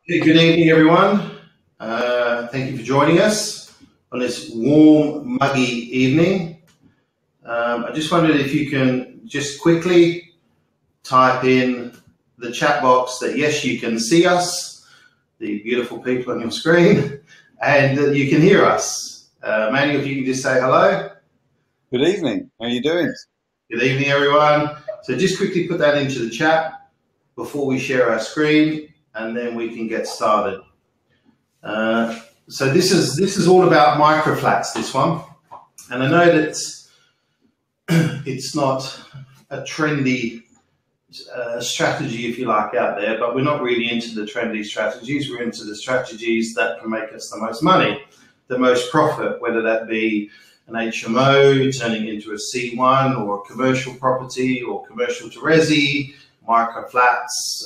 Good evening, everyone. Thank you for joining us on this warm, muggy evening. I just wondered if you can just quickly type in the chat box that yes, you can see us, the beautiful people on your screen, and that you can hear us. Manny, if you can just say hello. Good evening. How are you doing? Good evening, everyone. So just quickly put that into the chat before we share our screen, and then we can get started. So this is all about microflats, this one, and I know that it's not a trendy strategy, if you like, out there, but we're not really into the trendy strategies. We're into the strategies that can make us the most money, the most profit, whether that be an HMO turning into a C1 or a commercial property or commercial to resi, microflats,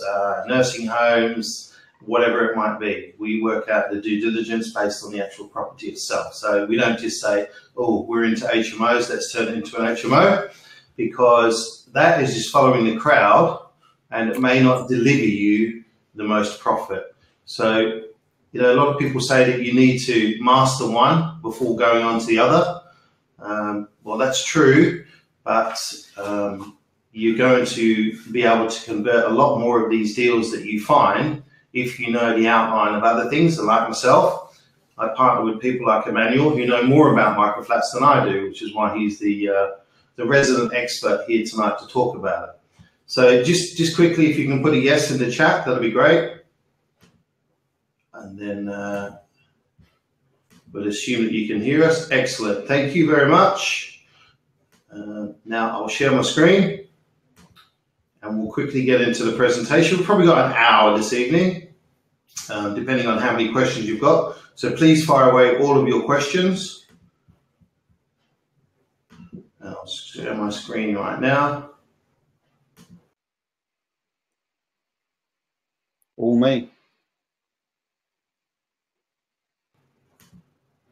nursing homes, whatever it might be. We work out the due diligence based on the actual property itself. So we don't just say, oh, we're into HMOs, let's turn it into an HMO, because that is just following the crowd and it may not deliver you the most profit. So, you know, a lot of people say that you need to master one before going on to the other. Well, that's true, but you're going to be able to convert a lot more of these deals that you find if you know the outline of other things. And like myself, I partner with people like Immanuel who know more about microflats than I do, which is why he's the resident expert here tonight to talk about it. So just quickly, if you can put a yes in the chat, that'll be great. And then we'll assume that you can hear us. Excellent. Thank you very much. Now I'll share my screen and we'll quickly get into the presentation. We've probably got an hour this evening, depending on how many questions you've got. So please fire away all of your questions. I'll share my screen right now. All me.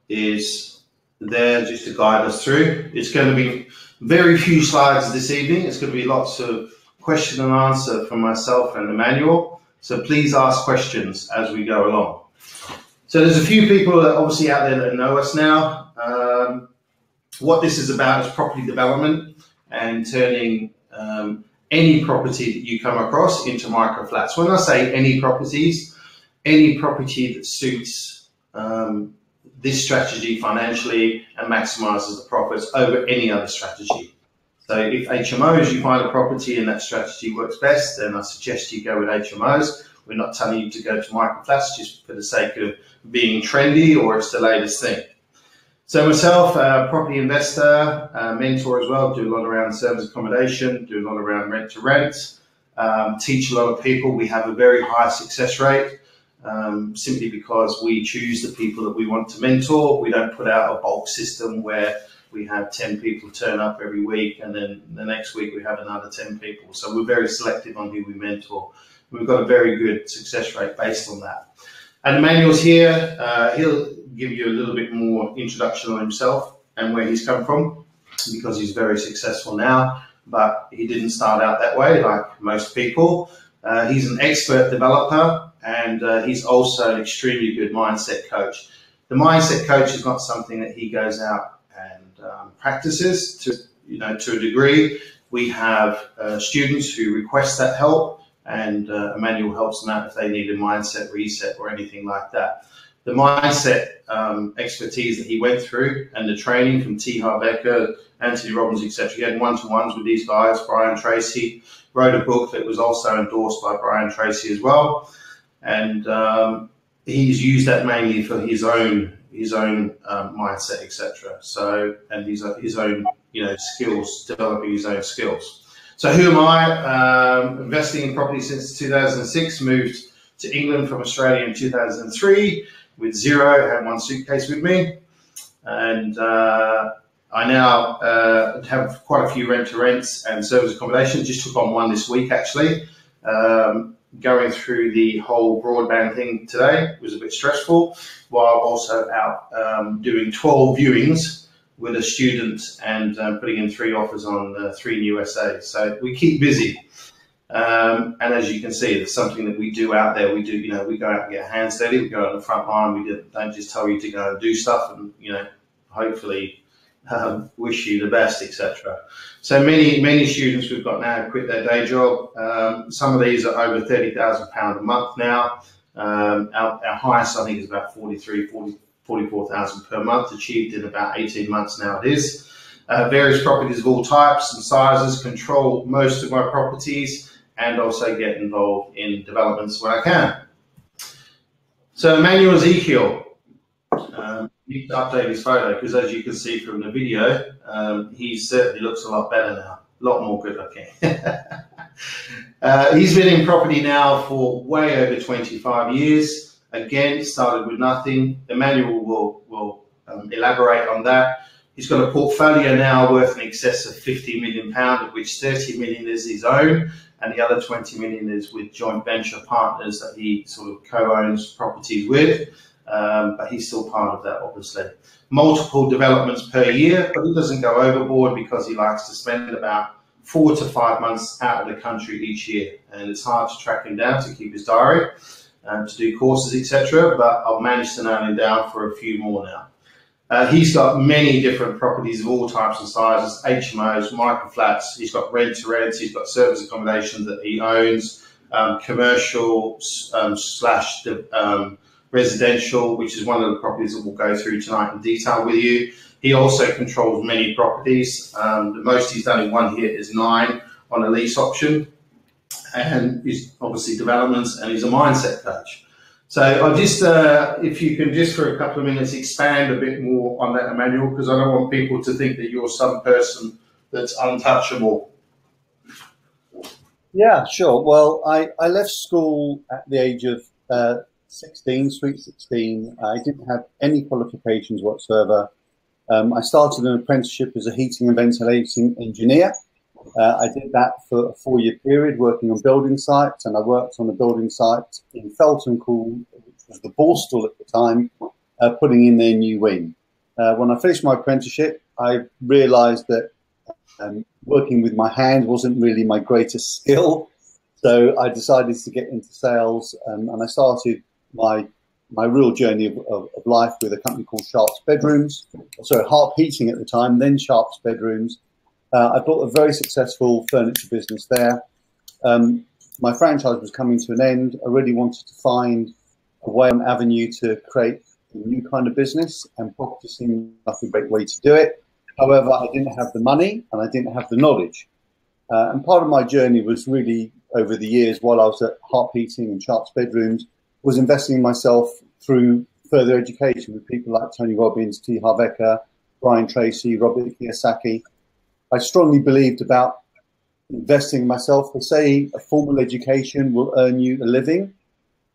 Is there just to guide us through. It's going to be very few slides this evening. It's going to be lots of question and answer from myself and Immanuel. So please ask questions as we go along. So there's a few people that obviously out there that know us now. What this is about is property development and turning any property that you come across into microflats. When I say any properties, any property that suits this strategy financially and maximizes the profits over any other strategy. So if HMOs, you find a property and that strategy works best, then I suggest you go with HMOs. We're not telling you to go to microflats just for the sake of being trendy or it's the latest thing. So myself, property investor, mentor as well, do a lot around service accommodation, do a lot around rent to rent, teach a lot of people. We have a very high success rate. Simply because we choose the people that we want to mentor. We don't put out a bulk system where we have 10 people turn up every week and then the next week we have another 10 people. So we're very selective on who we mentor. We've got a very good success rate based on that. And Immanuel's here. He'll give you a little bit more introduction on himself and where he's come from, because he's very successful now, but he didn't start out that way like most people. He's an expert developer, and he's also an extremely good mindset coach. The mindset coach is not something that he goes out and practices to a degree. We have students who request that help, and Immanuel helps them out if they need a mindset reset or anything like that. The mindset expertise that he went through and the training from T. Harv Eker, Anthony Robbins, etc. He had one-to-ones with these guys. Brian Tracy wrote a book that was also endorsed by Brian Tracy as well. And he's used that mainly for his own mindset, etc. So, and his own skills, developing his own skills. So who am I? Investing in property since 2006. Moved to England from Australia in 2003 with zero. Had one suitcase with me, and I now have quite a few rent-to-rents and service accommodation. Just took on one this week actually. Going through the whole broadband thing today was a bit stressful, while also out doing 12 viewings with a student and putting in 3 offers on 3 new essays. So we keep busy. And as you can see, it's something that we do out there. We do, we go out and get hands dirty. We go on the front line. We don't just tell you to go and do stuff and, hopefully wish you the best, etc. So many students we've got now quit their day job. Some of these are over £30,000 a month now. Our highest, I think, is about 44,000 per month, achieved in about 18 months now it is. Various properties of all types and sizes, control most of my properties, and also get involved in developments when I can. So Immanuel Ezekiel, need to update his photo because, as you can see from the video, he certainly looks a lot better now, a lot more good looking. He's been in property now for way over 25 years. Again, started with nothing. Immanuel will elaborate on that. He's got a portfolio now worth in excess of £50 million, of which £30 million is his own, and the other £20 million is with joint venture partners that he sort of co-owns properties with. But he's still part of that, obviously. Multiple developments per year, but he doesn't go overboard because he likes to spend about 4 to 5 months out of the country each year, and it's hard to track him down to keep his diary to do courses, etc. But I've managed to nail him down for a few more now. He's got many different properties of all types and sizes, HMOs, microflats. He's got rent-to-rents. He's got service accommodation that he owns, commercial slash residential, which is one of the properties that we'll go through tonight in detail with you. He also controls many properties. The most he's done in 1 year is 9 on a lease option, and he's obviously developments, and he's a mindset coach. So I'll just, if you can just for a couple of minutes expand a bit more on that, Immanuel, because I don't want people to think that you're some person that's untouchable. Yeah, sure. Well, I left school at the age of 16, sweet 16. I didn't have any qualifications whatsoever. I started an apprenticeship as a heating and ventilation engineer. I did that for a 4-year period, working on building sites, and I worked on a building site in Felton called, which was the Borstal at the time, putting in their new wing. When I finished my apprenticeship, I realised that working with my hand wasn't really my greatest skill, so I decided to get into sales, and I started my real journey of life with a company called Sharp's Bedrooms, so Harp Heating at the time, then Sharp's Bedrooms. I built a very successful furniture business there. My franchise was coming to an end. I really wanted to find a way, an avenue to create a new kind of business, and property seemed like a great way to do it. However, I didn't have the money and I didn't have the knowledge. And part of my journey was really over the years while I was at Harp Heating and Sharp's Bedrooms, was investing in myself through further education with people like Tony Robbins, T. Harv Eker, Brian Tracy, Robert Kiyosaki. I strongly believed about investing in myself. They say a formal education will earn you a living,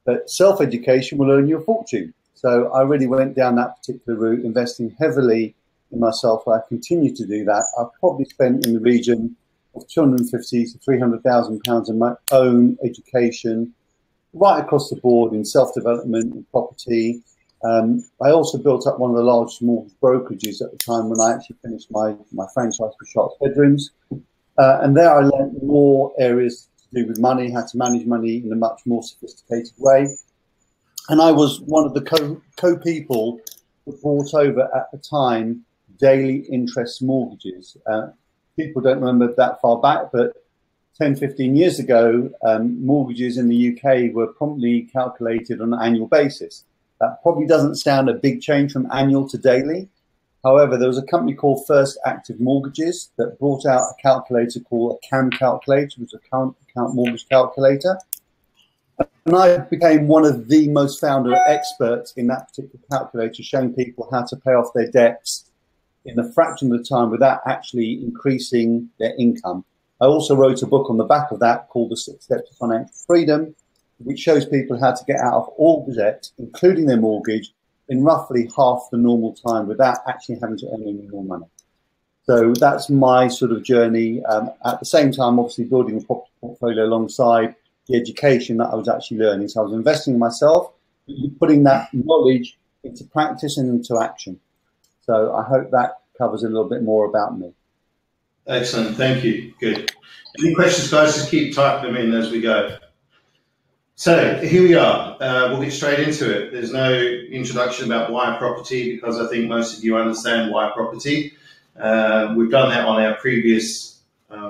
but self-education will earn you a fortune. So I really went down that particular route, investing heavily in myself. I continue to do that. I've probably spent in the region of £250,000 to £300,000 in my own education, right across the board in self-development and property. I also built up one of the largest mortgage brokerages at the time when I actually finished my franchise for Sharp's Bedrooms. And there I learned more areas to do with money, how to manage money in a much more sophisticated way. And I was one of the co-people that brought over at the time daily interest mortgages. People don't remember that far back, but 10, 15 years ago, mortgages in the UK were promptly calculated on an annual basis. That probably doesn't sound a big change from annual to daily. However, there was a company called First Active Mortgages that brought out a calculator called a CAM calculator, which was a current account mortgage calculator. And I became one of the most founder experts in that particular calculator, showing people how to pay off their debts in a fraction of the time without actually increasing their income. I also wrote a book on the back of that called The 6 Steps to Financial Freedom, which shows people how to get out of all debt, including their mortgage, in roughly half the normal time without actually having to earn any more money. So that's my sort of journey. At the same time, obviously building a property portfolio alongside the education that I was actually learning. So I was investing in myself, putting that knowledge into practice and into action. So I hope that covers a little bit more about me. Excellent. Thank you. Good. Any questions, guys? Just keep typing them in as we go. So here we are. We'll get straight into it. There's no introduction about why property because I think most of you understand why property. We've done that on our previous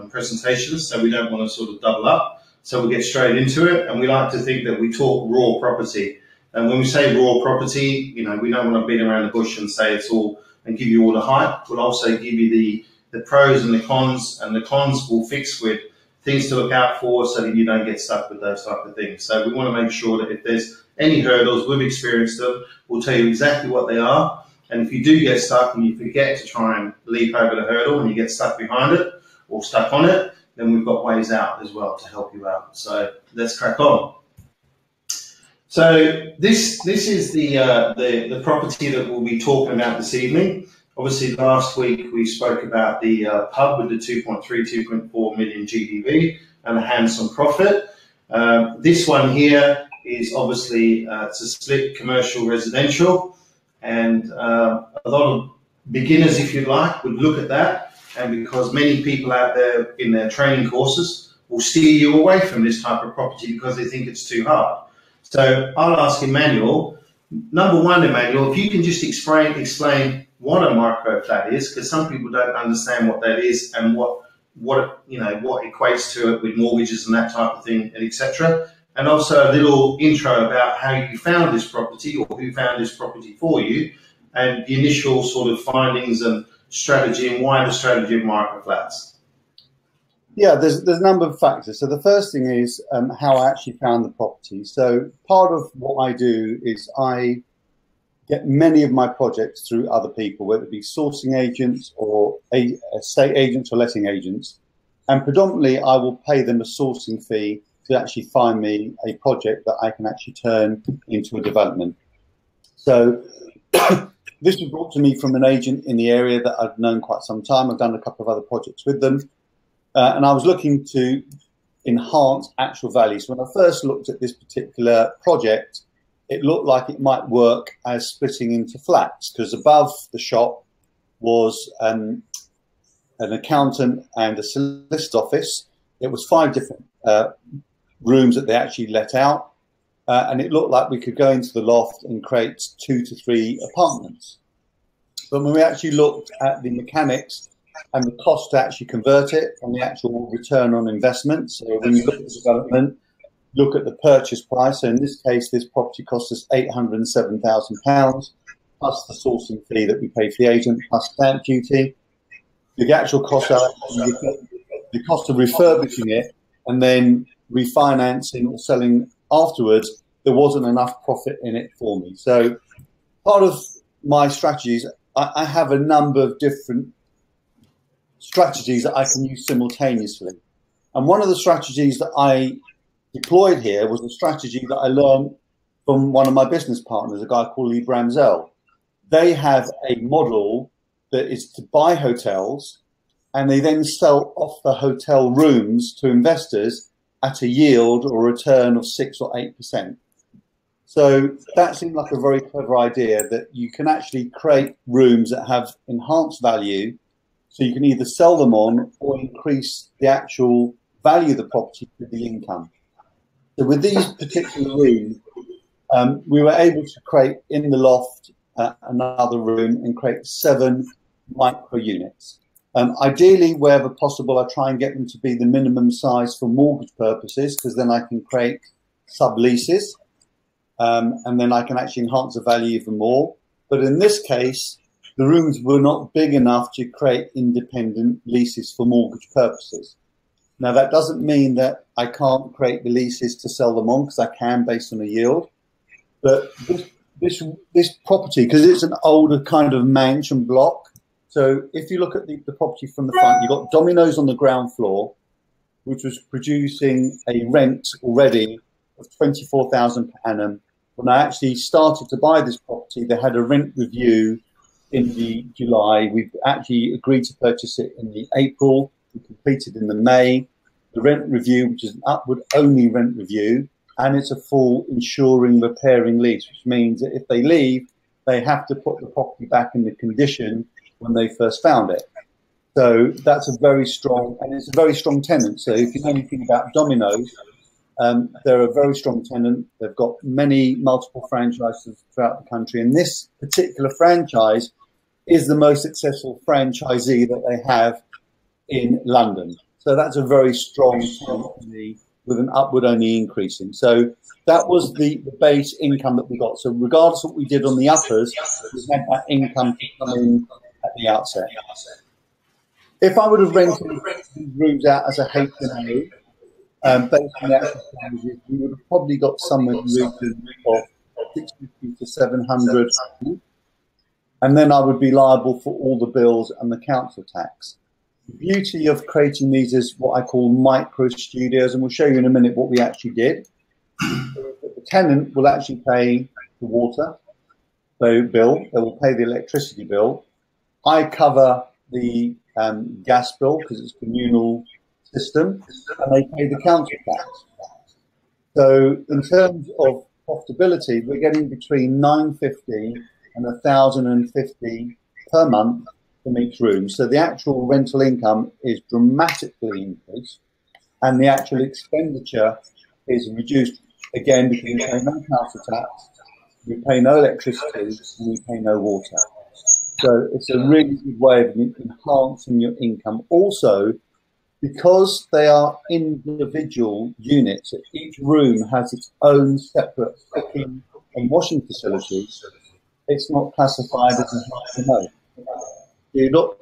presentations, so we don't want to sort of double up. So we'll get straight into it, and we like to think that we talk raw property. And when we say raw property, you know, we don't want to beat around the bush and say it's all and give you all the hype. We'll also give you the pros and the cons will fix with things to look out for so that you don't get stuck with those type of things. So we want to make sure that if there's any hurdles, we've experienced them, we'll tell you exactly what they are. And if you do get stuck and you forget to try and leap over the hurdle and you get stuck behind it or stuck on it, then we've got ways out as well to help you out. So let's crack on. So this is the property that we'll be talking about this evening. Obviously, last week we spoke about the pub with the 2.3, 2.4 million GDV and a handsome profit. This one here is obviously it's a split commercial residential, and a lot of beginners, if you like, would look at that, and because many people out there in their training courses will steer you away from this type of property because they think it's too hard. So I'll ask Immanuel, number one, Immanuel, if you can just explain what a micro flat is, because some people don't understand what that is and what equates to it with mortgages and that type of thing, and etc. And also a little intro about how you found this property or who found this property for you, and the initial sort of findings and strategy and why the strategy of micro flats. Yeah, there's a number of factors. So the first thing is how I actually found the property. So part of what I do is I get many of my projects through other people, whether it be sourcing agents or estate agents or letting agents. And predominantly, I will pay them a sourcing fee to actually find me a project that I can actually turn into a development. So this was brought to me from an agent in the area that I've known quite some time. I've done a couple of other projects with them. And I was looking to enhance actual value. So when I first looked at this particular project, it looked like it might work as splitting into flats, because above the shop was an accountant and a solicitor's office. It was 5 different rooms that they actually let out. And it looked like we could go into the loft and create 2 to 3 apartments. But when we actually looked at the mechanics and the cost to actually convert it and the actual return on investment, so when you look at the development, look at the purchase price. So in this case, this property cost us £807,000 plus the sourcing fee that we pay for the agent plus stamp duty. The actual cost, the cost of refurbishing it and then refinancing or selling afterwards, there wasn't enough profit in it for me. So part of my strategies, I have a number of different strategies that I can use simultaneously. And one of the strategies that I deployed here was a strategy that I learned from one of my business partners, a guy called Lee Bramzell. They have a model that is to buy hotels and they then sell off the hotel rooms to investors at a yield or return of 6 or 8%. So that seemed like a very clever idea, that you can actually create rooms that have enhanced value, so you can either sell them on or increase the actual value of the property with the income. So with these particular rooms, we were able to create in the loft another room and create 7 micro units. Ideally, wherever possible, I try and get them to be the minimum size for mortgage purposes, because then I can create subleases, and then I can actually enhance the value even more. But in this case, the rooms were not big enough to create independent leases for mortgage purposes. Now, that doesn't mean that I can't create the leases to sell them on, because I can based on a yield. But this property, because it's an older kind of mansion block, so if you look at the property from the front, you've got Domino's on the ground floor, which was producing a rent already of £24,000 per annum. When I actually started to buy this property, they had a rent review in the July. We actually agreed to purchase it in the April. We completed in the May. The rent review, which is an upward only rent review, and it's a full insuring, repairing lease, which means that if they leave, they have to put the property back in the condition when they first found it. So that's a very strong, and it's a very strong tenant. So if you know anything about Domino's, they're a very strong tenant. They've got many multiple franchises throughout the country. And this particular franchise is the most successful franchisee that they have in London. So that's a very strong tenant with an upward only increasing. So that was the base income that we got. So regardless of what we did on the uppers, we had that income to come in at the outset. If I would have rented these rooms out as a HMO, based on the actual charges, we would have probably got somewhere in the region of 650 to 700, and then I would be liable for all the bills and the council tax. The beauty of creating these is what I call micro studios, and we'll show you in a minute what we actually did. The tenant will actually pay the water bill, they will pay the electricity bill. I cover the gas bill because it's a communal system, and they pay the council tax. So in terms of profitability, we're getting between 950 and 1,050 per month from each room. So the actual rental income is dramatically increased, and the actual expenditure is reduced again because we pay no council tax, we pay no electricity, and we pay no water. So it's a really good way of enhancing your income. Also, because they are individual units, each room has its own separate cooking and washing facilities, it's not classified as a HMO. You're not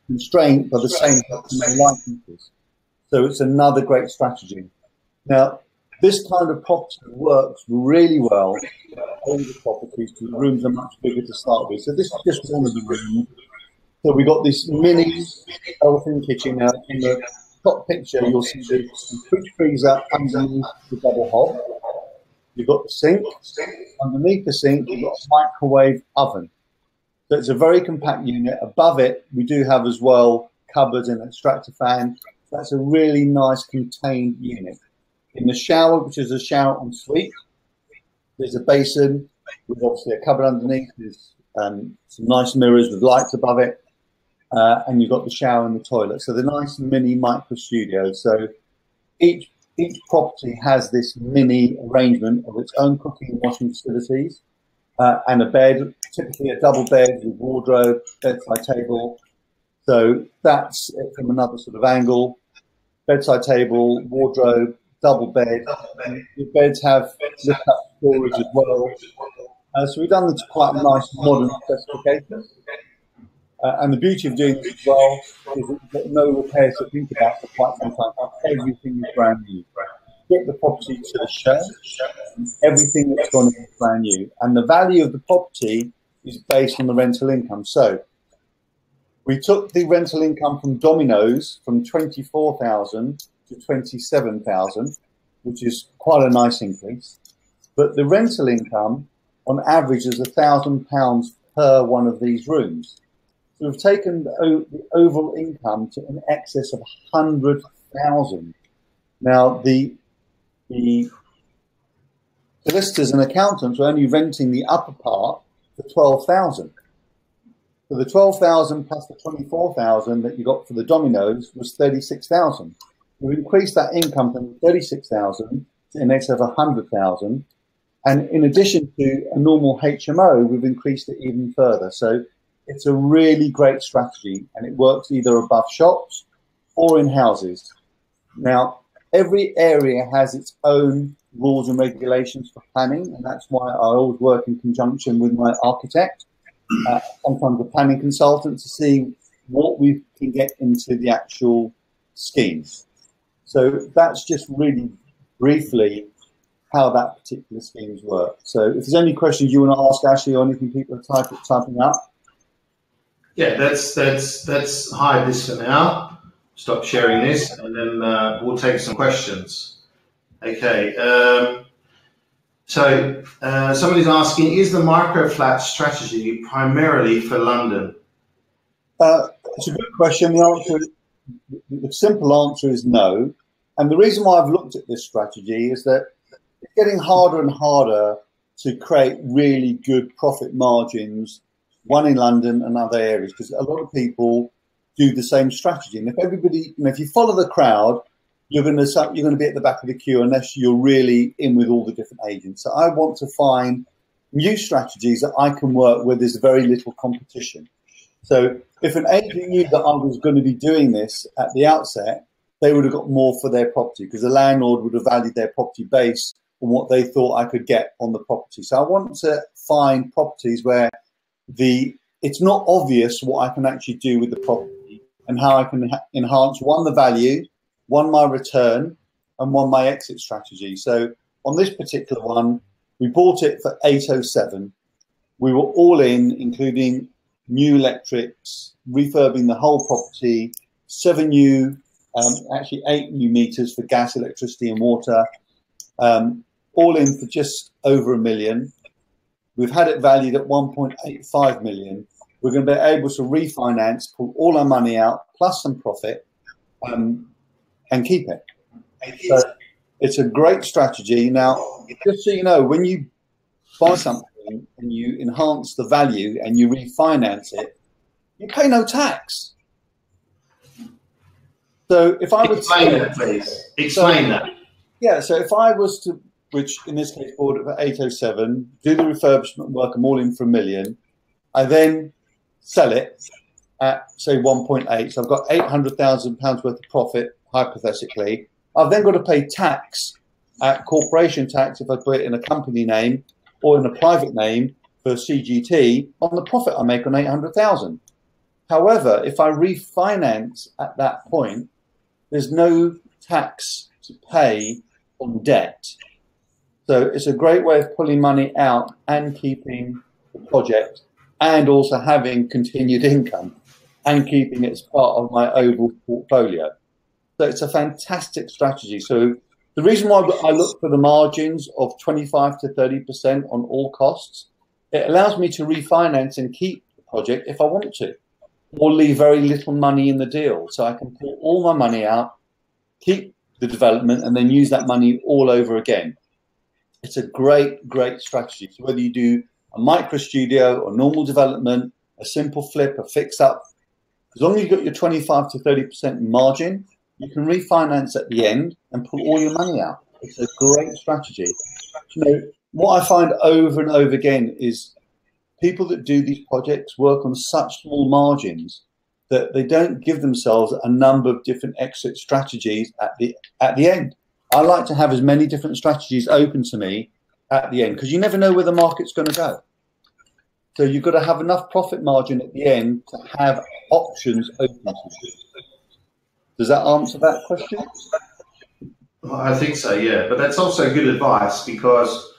constrained by the same HMO licenses. So it's another great strategy. Now, this kind of property works really well for older properties because the rooms are much bigger to start with. So this is just one of the rooms. So we've got this mini open kitchen. Now, in the top picture, you'll see the fridge freezer underneath the double hob. You've got the sink. Underneath the sink, you've got a microwave oven. So it's a very compact unit. Above it, we do have as well cupboards and extractor fan. So that's a really nice contained unit. In the shower, which is a shower en suite, there's a basin with obviously a cupboard underneath. There's some nice mirrors with lights above it. And you've got the shower and the toilet. So the nice mini micro studio. So each property has this mini arrangement of its own cooking and washing facilities and a bed, typically a double bed with wardrobe, bedside table. So that's it from another sort of angle. Bedside table, wardrobe, double bed. The beds have lift-up storage as well. So we've done this quite a nice modern specification. And the beauty of doing this as well is that you've got no repairs to think about for quite some time. Everything is brand new. Get the property to the show, everything that's gone in is brand new. And the value of the property is based on the rental income. So we took the rental income from Domino's from 24,000 to 27,000, which is quite a nice increase. But the rental income on average is £1,000 per one of these rooms. So we've taken the overall income to in excess of 100,000. Now, the solicitors and accountants were only renting the upper part for 12,000. So the 12,000 plus the 24,000 that you got for the Domino's was 36,000. We've increased that income from 36,000 to in excess of 100,000. And in addition to a normal HMO, we've increased it even further. So it's a really great strategy, and it works either above shops or in houses. Now, every area has its own rules and regulations for planning, and that's why I always work in conjunction with my architect, sometimes a planning consultant, to see what we can get into the actual schemes. So that's just really briefly how that particular schemes work. So if there's any questions you want to ask Ashley or anything people are typing up. Yeah, let's hide this for now. Stop sharing this, and then we'll take some questions. Okay. So somebody's asking, is the micro flat strategy primarily for London? It's a good question. The simple answer is no. And the reason why I've looked at this strategy is that it's getting harder and harder to create really good profit margins, one in London and other areas, because a lot of people do the same strategy. And if everybody, if you follow the crowd, you're going to be at the back of the queue unless you're really in with all the different agents. So I want to find new strategies that I can work where there's very little competition. So if an agent knew that I was going to be doing this at the outset, they would have got more for their property because the landlord would have valued their property based on what they thought I could get on the property. So I want to find properties where it's not obvious what I can actually do with the property and how I can enhance, one, the value, one, my return, and one, my exit strategy. So on this particular one, we bought it for 807. We were all in, including new electrics, refurbing the whole property, 8 new meters for gas, electricity and water, all in for just over $1 million. We've had it valued at 1.85 million. We're going to be able to refinance, pull all our money out, plus some profit, and keep it. So it's a great strategy. Now, just so you know, when you buy something and you enhance the value and you refinance it, you pay no tax. So if I would explain that, please. Explain that. Yeah. So if I was to, which in this case bought it for 807, do the refurbishment work, I'm all in for $1 million. I then sell it at say 1.8. So I've got £800,000 worth of profit, hypothetically. I've then got to pay tax, corporation tax, if I put it in a company name or in a private name for CGT on the profit I make on 800,000. However, if I refinance at that point, there's no tax to pay on debt. So it's a great way of pulling money out and keeping the project and also having continued income and keeping it as part of my overall portfolio. So it's a fantastic strategy. So the reason why I look for the margins of 25 to 30% on all costs, it allows me to refinance and keep the project if I want to, or leave very little money in the deal. So I can pull all my money out, keep the development, and then use that money all over again. It's a great, great strategy. So whether you do a micro studio or normal development, a simple flip, a fix up, as long as you've got your 25 to 30% margin, you can refinance at the end and pull all your money out. It's a great strategy. You know, what I find over and over again is people that do these projects work on such small margins that they don't give themselves a number of different exit strategies at the end. I like to have as many different strategies open to me at the end because you never know where the market's going to go. So you've got to have enough profit margin at the end to have options open to you. Does that answer that question? Well, I think so, yeah. But that's also good advice because,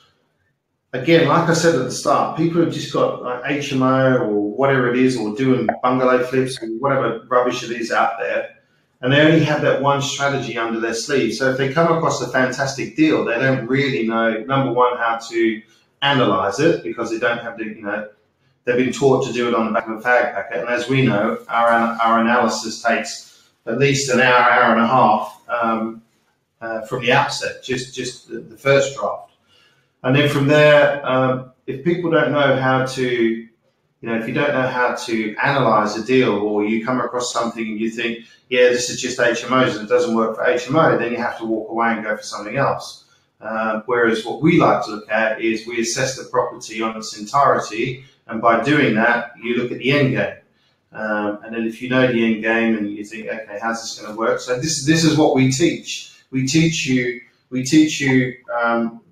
again, like I said at the start, people have just got like HMO or whatever it is, or doing bungalow flips or whatever rubbish it is out there, and they only have that one strategy under their sleeve. So if they come across a fantastic deal, they don't really know, number one, how to analyze it because they don't have the, they've been taught to do it on the back of a fag packet. And as we know, our analysis takes at least an hour, hour and a half from the outset, just the first draft. And then from there, if people don't know how to, if you don't know how to analyze a deal, or you come across something and you think, yeah, this is just HMOs and it doesn't work for HMO, then you have to walk away and go for something else. Whereas what we like to look at is we assess the property on its entirety, and by doing that, you look at the end game. And then if you know the end game and you think, okay, how's this going to work? So this is what we teach. We teach you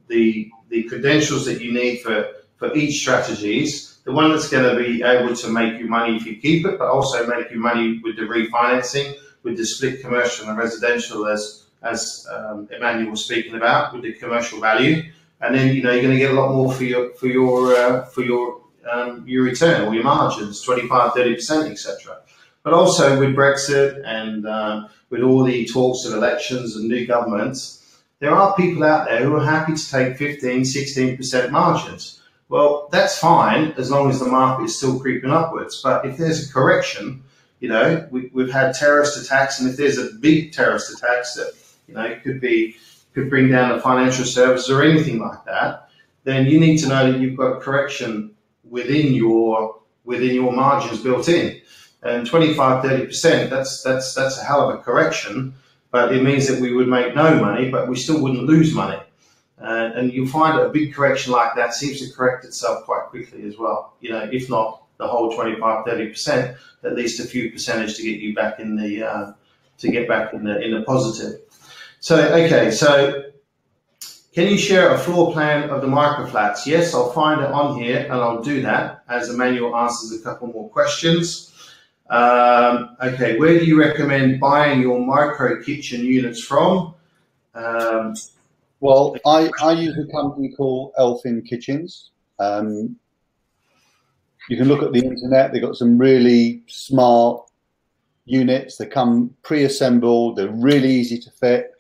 the credentials that you need for each strategies. The one that's going to be able to make you money if you keep it, but also make you money with the refinancing, with the split commercial and residential, as Immanuel was speaking about, with the commercial value. And then you're going to get a lot more for your return or your margins, 25, 30%, etc. But also with Brexit and with all the talks of elections and new governments, there are people out there who are happy to take 15, 16% margins. Well, that's fine as long as the market is still creeping upwards. But if there's a correction, we've had terrorist attacks, and if there's a big terrorist attacks that could bring down the financial services or anything like that, then you need to know that you've got a correction within your margins built in. And 25–30%, that's a hell of a correction, but it means that we would make no money, but we still wouldn't lose money. And you'll find that a big correction like that seems to correct itself quite quickly as well. You know, if not the whole 25–30%, at least a few percentage to get you back in the in the positive. So okay, so can you share a floor plan of the microflats? Yes, I'll find it on here and I'll do that as Immanuel answers a couple more questions. Okay, where do you recommend buying your micro kitchen units from? Well, I use a company called Elfin Kitchens. You can look at the internet. They've got some really smart units. They come pre-assembled. They're really easy to fit.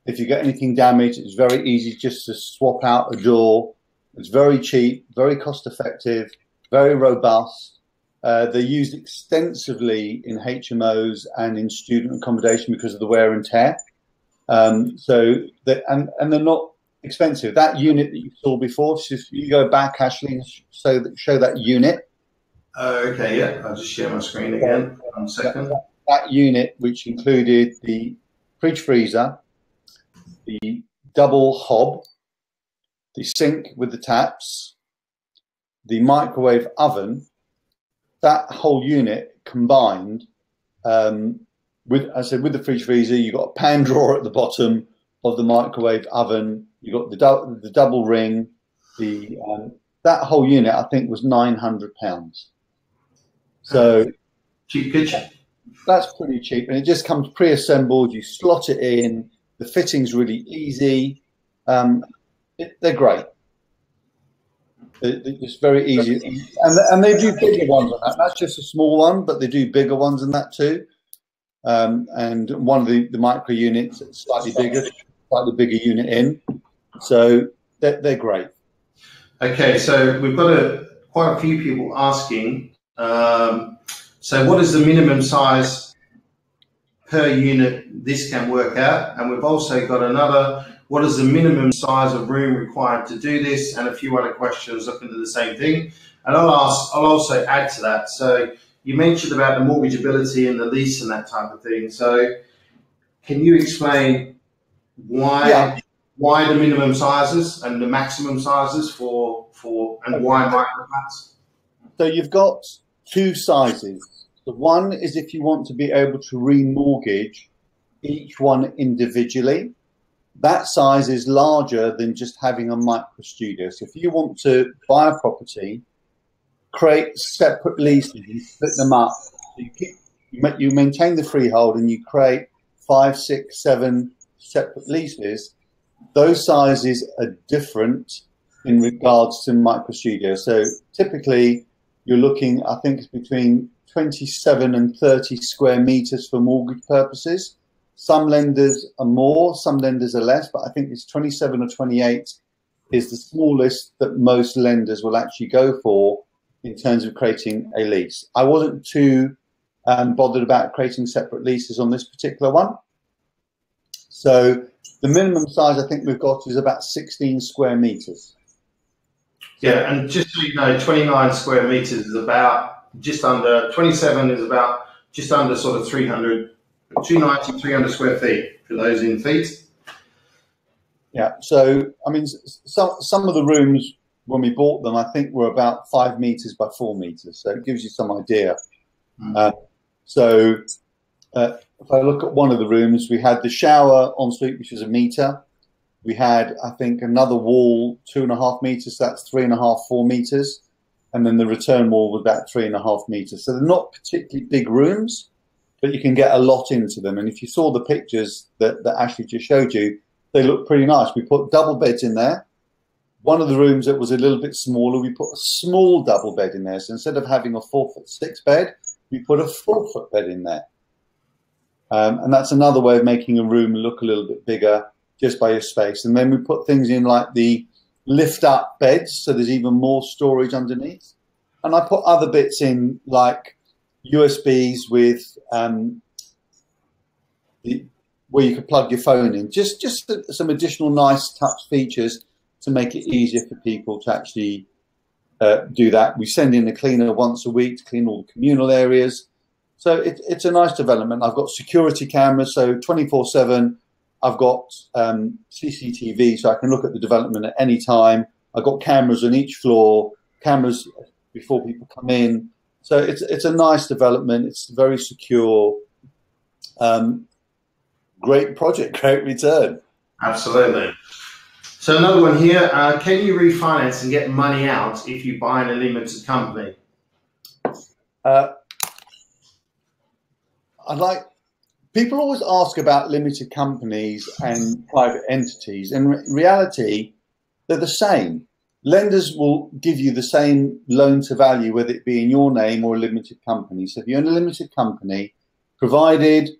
If you get anything damaged, it's very easy just to swap out a door. It's very cheap, very cost effective, very robust. They're used extensively in HMOs and in student accommodation because of the wear and tear. And they're not expensive. That unit that you saw before, so if you go back, Ashley, and show that unit. Okay, yeah, I'll just share my screen again. 1 second. That unit, which included the fridge freezer, the double hob, the sink with the taps, the microwave oven, that whole unit combined with the fridge freezer, you've got a pan drawer at the bottom of the microwave oven, you've got the double ring, that whole unit I think was £900. So cheap kitchen. That's pretty cheap, and it just comes pre-assembled. You slot it in. The fitting's really easy. They're great. They're just very easy, and they do bigger ones on that. That's just a small one, but they do bigger ones than that too. And one of the micro units is slightly bigger unit in. So they're great. Okay, so we've got quite a few people asking. So what is the minimum size per unit this can work out? And we've also got another, what is the minimum size of room required to do this? And a few other questions looking at the same thing. And I'll also add to that. So you mentioned about the mortgageability and the lease and that type of thing. So can you explain why the minimum sizes and the maximum sizes and why microflats? So you've got two sizes. The one is if you want to be able to remortgage each one individually. That size is larger than just having a micro studio. So if you want to buy a property, create separate leases and split them up. You maintain the freehold and you create 5, 6, 7 separate leases. Those sizes are different in regards to micro studio. So typically you're looking, I think it's between 27 and 30 square meters for mortgage purposes. Some lenders are more, some lenders are less, but I think it's 27 or 28 is the smallest that most lenders will actually go for in terms of creating a lease. I wasn't too bothered about creating separate leases on this particular one. So the minimum size I think we've got is about 16 square meters. Yeah, and just so you know, 29 square meters is about just under, 27 is about just under sort of 290, 300 square feet for those in feet. Yeah, so I mean, some of the rooms when we bought them, I think were about 5 meters by 4 meters. So it gives you some idea. If I look at one of the rooms, we had the shower ensuite, which was 1 meter. We had, I think, another wall, 2.5 meters. So that's 3.5, 4 meters. And then the return wall was about 3.5 meters. So they're not particularly big rooms, but you can get a lot into them. And if you saw the pictures that Ashley just showed you, they look pretty nice. We put double beds in there. One of the rooms that was a little bit smaller, we put a small double bed in there. So instead of having a 4'6" bed, we put a 4-foot bed in there. And that's another way of making a room look a little bit bigger just by your space. And then we put things in like the lift up beds, so there's even more storage underneath. And I put other bits in like USBs with where you could plug your phone in. Just some additional nice touch features to make it easier for people to actually do that. We send in a cleaner once a week to clean all the communal areas. So it's a nice development. I've got security cameras, so 24/7. I've got CCTV, so I can look at the development at any time. I've got cameras on each floor, cameras before people come in. So it's a nice development. It's very secure. Great project, great return. Absolutely. So another one here, can you refinance and get money out if you buy in a limited company? People always ask about limited companies and private entities. In reality, they're the same. Lenders will give you the same loan to value, whether it be in your name or a limited company. So if you're in a limited company, provided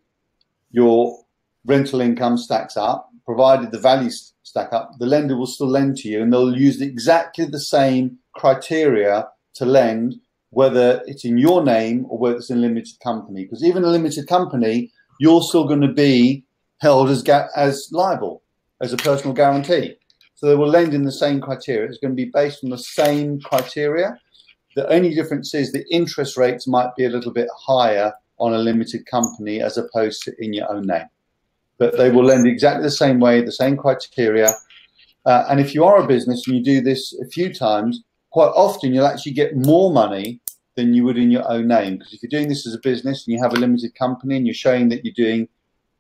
your rental income stacks up, provided the values stack up, the lender will still lend to you, and they'll use exactly the same criteria to lend, whether it's in your name or whether it's in a limited company. Because even a limited company, you're still going to be held as liable, as a personal guarantee. So they will lend in the same criteria. It's going to be based on the same criteria. The only difference is the interest rates might be a little bit higher on a limited company as opposed to in your own name. But they will lend exactly the same way, the same criteria. And if you are a business and you do this a few times, quite often you'll actually get more money than you would in your own name. Because if you're doing this as a business and you have a limited company and you're showing that you're doing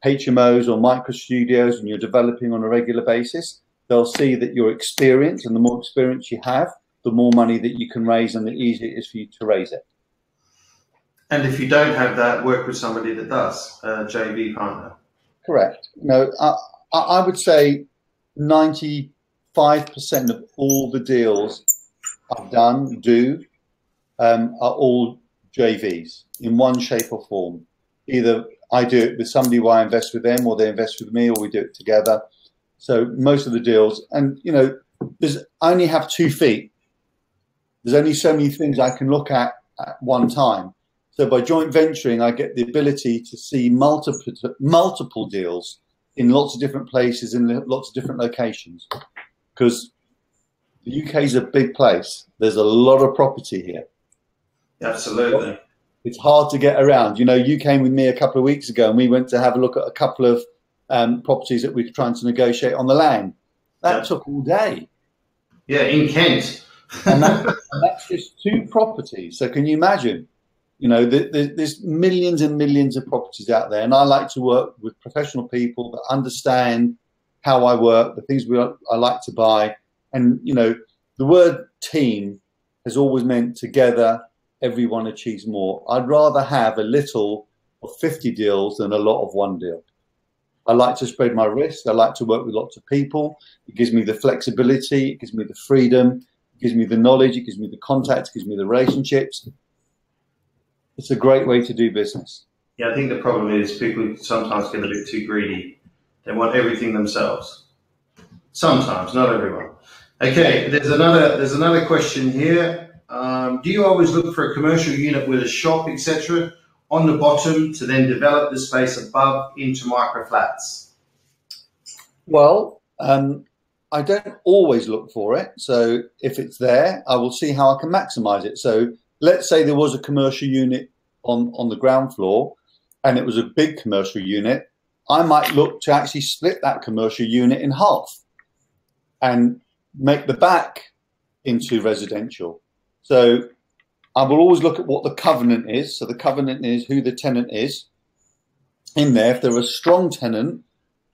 HMOs or micro studios and you're developing on a regular basis, they'll see that you're experienced, and the more experience you have, the more money that you can raise and the easier it is for you to raise it. And if you don't have that, work with somebody that does, a JV partner. Correct. No, I would say 95% of all the deals I've done, are all JVs in one shape or form. Either I do it with somebody where I invest with them, or they invest with me, or we do it together. So most of the deals, and you know, I only have 2 feet. There's only so many things I can look at one time. So by joint venturing, I get the ability to see multiple deals in lots of different places, in lots of different locations. Because the UK is a big place. There's a lot of property here. Absolutely. It's hard to get around. You know, you came with me a couple of weeks ago and we went to have a look at a couple of properties that we were trying to negotiate on the land. That took all day. Yeah, in Kent. and that's just 2 properties. So can you imagine? You know, there's millions and millions of properties out there. And I like to work with professional people that understand how I work, the things I like to buy. And, you know, the word team has always meant together, everyone achieves more. I'd rather have a little of 50 deals than a lot of one deal. I like to spread my risk. I like to work with lots of people. It gives me the flexibility. It gives me the freedom. It gives me the knowledge. It gives me the contacts. It gives me the relationships. It's a great way to do business. Yeah, I think the problem is people sometimes get a bit too greedy. They want everything themselves. Sometimes, not everyone. Okay, there's another question here. Do you always look for a commercial unit with a shop, etc., on the bottom to then develop the space above into micro flats? Well, I don't always look for it. So if it's there, I will see how I can maximize it. So let's say there was a commercial unit on the ground floor and it was a big commercial unit. I might look to actually split that commercial unit in half and make the back into residential. So I will always look at what the covenant is. So the covenant is who the tenant is in there. If they're a strong tenant,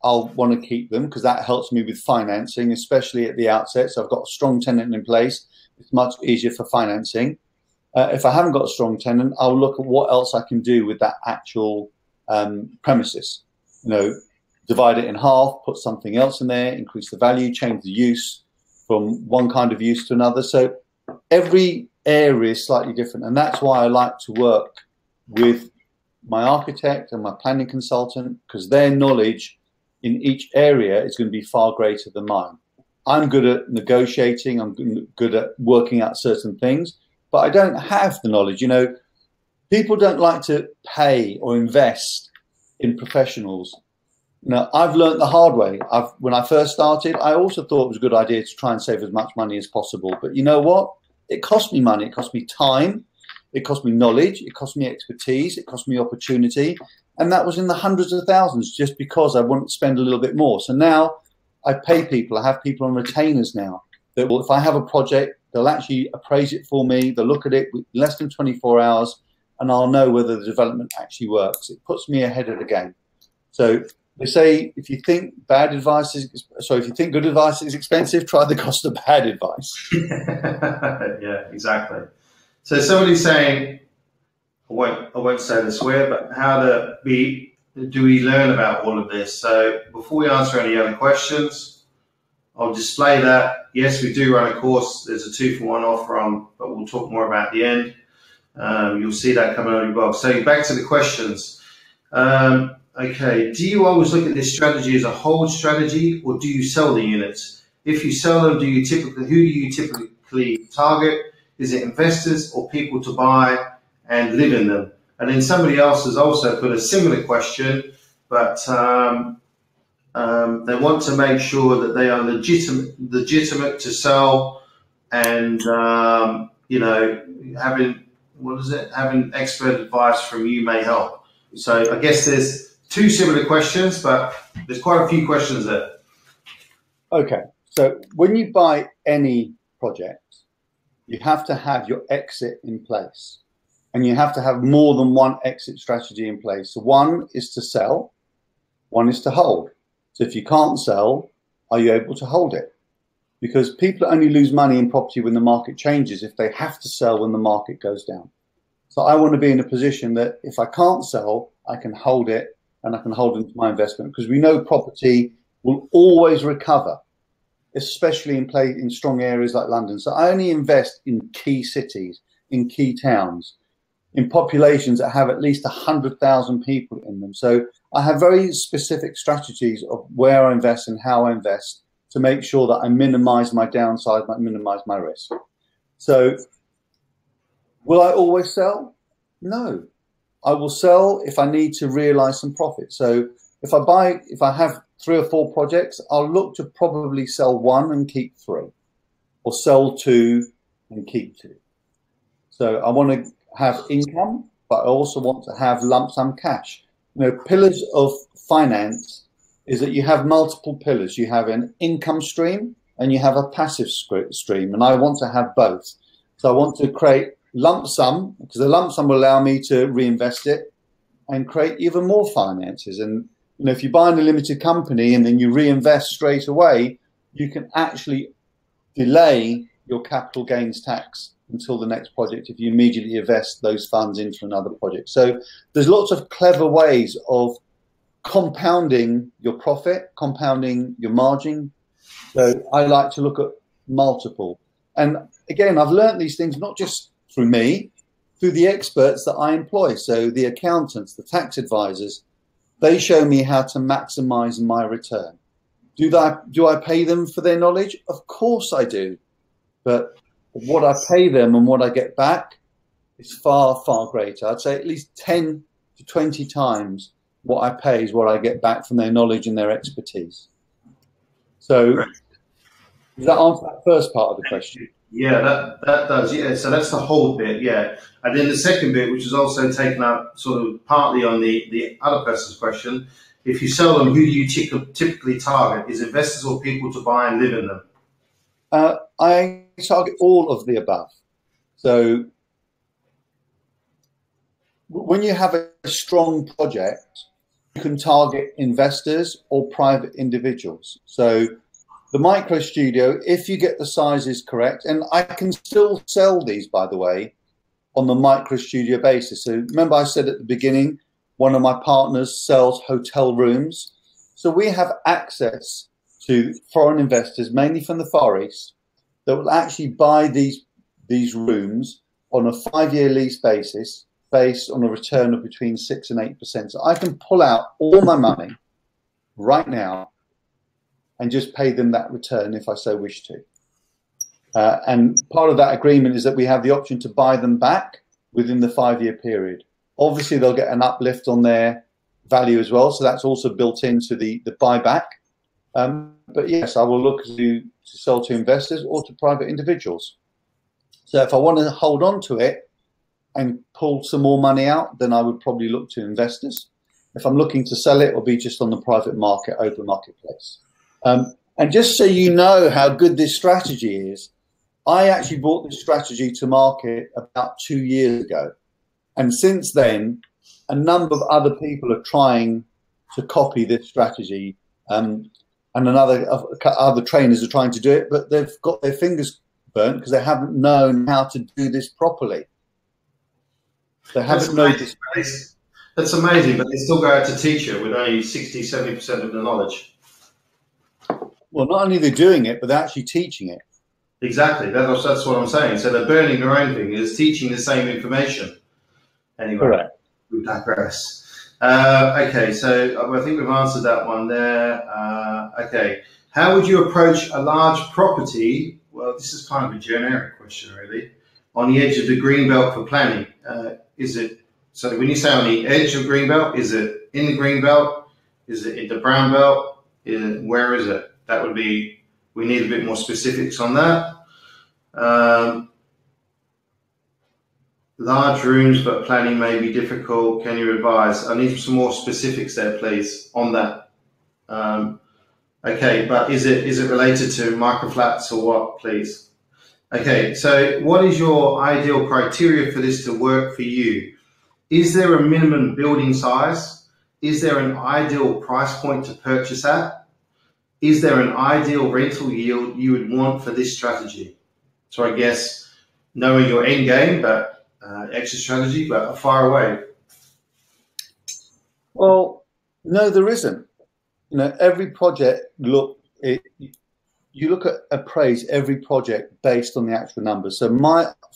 I'll want to keep them because that helps me with financing, especially at the outset. So I've got a strong tenant in place. It's much easier for financing. If I haven't got a strong tenant, I'll look at what else I can do with that actual premises. You know, divide it in half, put something else in there, increase the value, change the use from one kind of use to another. So every area is slightly different. And that's why I like to work with my architect and my planning consultant, because their knowledge in each area is going to be far greater than mine. I'm good at negotiating. I'm good at working out certain things, but I don't have the knowledge. You know, people don't like to pay or invest in professionals. Now, I've learned the hard way. When I first started, I also thought it was a good idea to try and save as much money as possible. But you know what? It cost me money. It cost me time. It cost me knowledge, it cost me expertise, it cost me opportunity. And that was in the hundreds of thousands just because I wanted to spend a little bit more. So now I pay people, I have people on retainers now that will, if I have a project, they'll actually appraise it for me, they'll look at it with less than 24 hours, and I'll know whether the development actually works. It puts me ahead of the game. So they say if you think good advice is expensive, try the cost of bad advice. Yeah, exactly. So somebody's saying, I won't say this word, but do we learn about all of this? So before we answer any other questions, I'll display that. Yes, we do run a course. There's a 2-for-1 offer on, but we'll talk more about the end. You'll see that coming on your blog. So back to the questions. Okay, do you always look at this strategy as a hold strategy, or do you sell the units? If you sell them, who do you typically target? Is it investors or people to buy and live in them? And then somebody else has also put a similar question, but they want to make sure that they are legitimate to sell, and you know, having expert advice from you may help. So I guess there's 2 similar questions, but there's quite a few questions there. Okay, so when you buy any project, you have to have your exit in place, and you have to have more than one exit strategy in place. So one is to sell, one is to hold. So if you can't sell, are you able to hold it? Because people only lose money in property when the market changes, if they have to sell when the market goes down. So I want to be in a position that if I can't sell, I can hold it, and I can hold into my investment, because we know property will always recover, especially in strong areas like London. So I only invest in key cities, in key towns, in populations that have at least 100,000 people in them. So I have very specific strategies of where I invest and how I invest to make sure that I minimize my downside, minimize my risk. So will I always sell? No. I will sell if I need to realize some profit. So if I have 3 or 4 projects, I'll look to probably sell 1 and keep 3, or sell 2 and keep 2. So I want to have income, but I also want to have lump sum cash. You know, pillars of finance is that you have multiple pillars. You have an income stream and you have a passive stream, and I want to have both. So I want to create lump sum, because the lump sum will allow me to reinvest it and create even more finances. And you know, if you buy in a limited company and then you reinvest straight away, you can actually delay your capital gains tax until the next project if you immediately invest those funds into another project. So there's lots of clever ways of compounding your profit, compounding your margin. So I like to look at multiple. And again, I've learned these things not just through me, through the experts that I employ. So the accountants, the tax advisors, they show me how to maximize my return. Do I pay them for their knowledge? Of course I do. But what I pay them and what I get back is far, far greater. I'd say at least 10 to 20 times what I pay is what I get back from their knowledge and their expertise. So does that answer that first part of the question? Yeah, that does. Yeah, so that's the whole bit. Yeah, and then the second bit, which is also taken up sort of partly on the other person's question: if you sell them, who do you typically target? Is investors or people to buy and live in them? I target all of the above. So when you have a strong project, you can target investors or private individuals. So the micro studio, if you get the sizes correct, and I can still sell these, by the way, on the micro studio basis. So remember I said at the beginning, one of my partners sells hotel rooms. So we have access to foreign investors, mainly from the Far East, that will actually buy these rooms on a 5-year lease basis, based on a return of between 6 and 8%. So I can pull out all my money right now and just pay them that return if I so wish to. And part of that agreement is that we have the option to buy them back within the 5-year period. Obviously, they'll get an uplift on their value as well, so that's also built into the buyback. But yes, I will look to sell to investors or to private individuals. So if I want to hold on to it, and pull some more money out, then I would probably look to investors. If I'm looking to sell it, it'll be just on the private market, open marketplace. And just so you know how good this strategy is, I actually brought this strategy to market about 2 years ago. And since then, a number of other people are trying to copy this strategy. And other trainers are trying to do it, but they've got their fingers burnt because they haven't known how to do this properly. They haven't noticed. That's amazing, but they still go out to teach it with only 60, 70% of the knowledge. Well, not only they're doing it, but they're actually teaching it. Exactly. That's what I'm saying. So they're burning their own fingers, teaching the same information. Anyway, correct. We digress. Okay, so I think we've answered that one there. Okay, how would you approach a large property? Well, this is kind of a generic question, really. On the edge of the greenbelt for planning, is it? So when you say on the edge of greenbelt, is it in the greenbelt? Is it in the brown belt? Where is it? That would be. We need a bit more specifics on that. Large rooms, but planning may be difficult. Can you advise? I need some more specifics there, please, on that. Okay, but is it related to microflats or what, please? Okay, so what is your ideal criteria for this to work for you? Is there a minimum building size? Is there an ideal price point to purchase at? Is there an ideal rental yield you would want for this strategy? So I guess knowing your end game, but exit strategy, but far away. Well, no, there isn't. You know, every project you look at appraise every project based on the actual numbers. So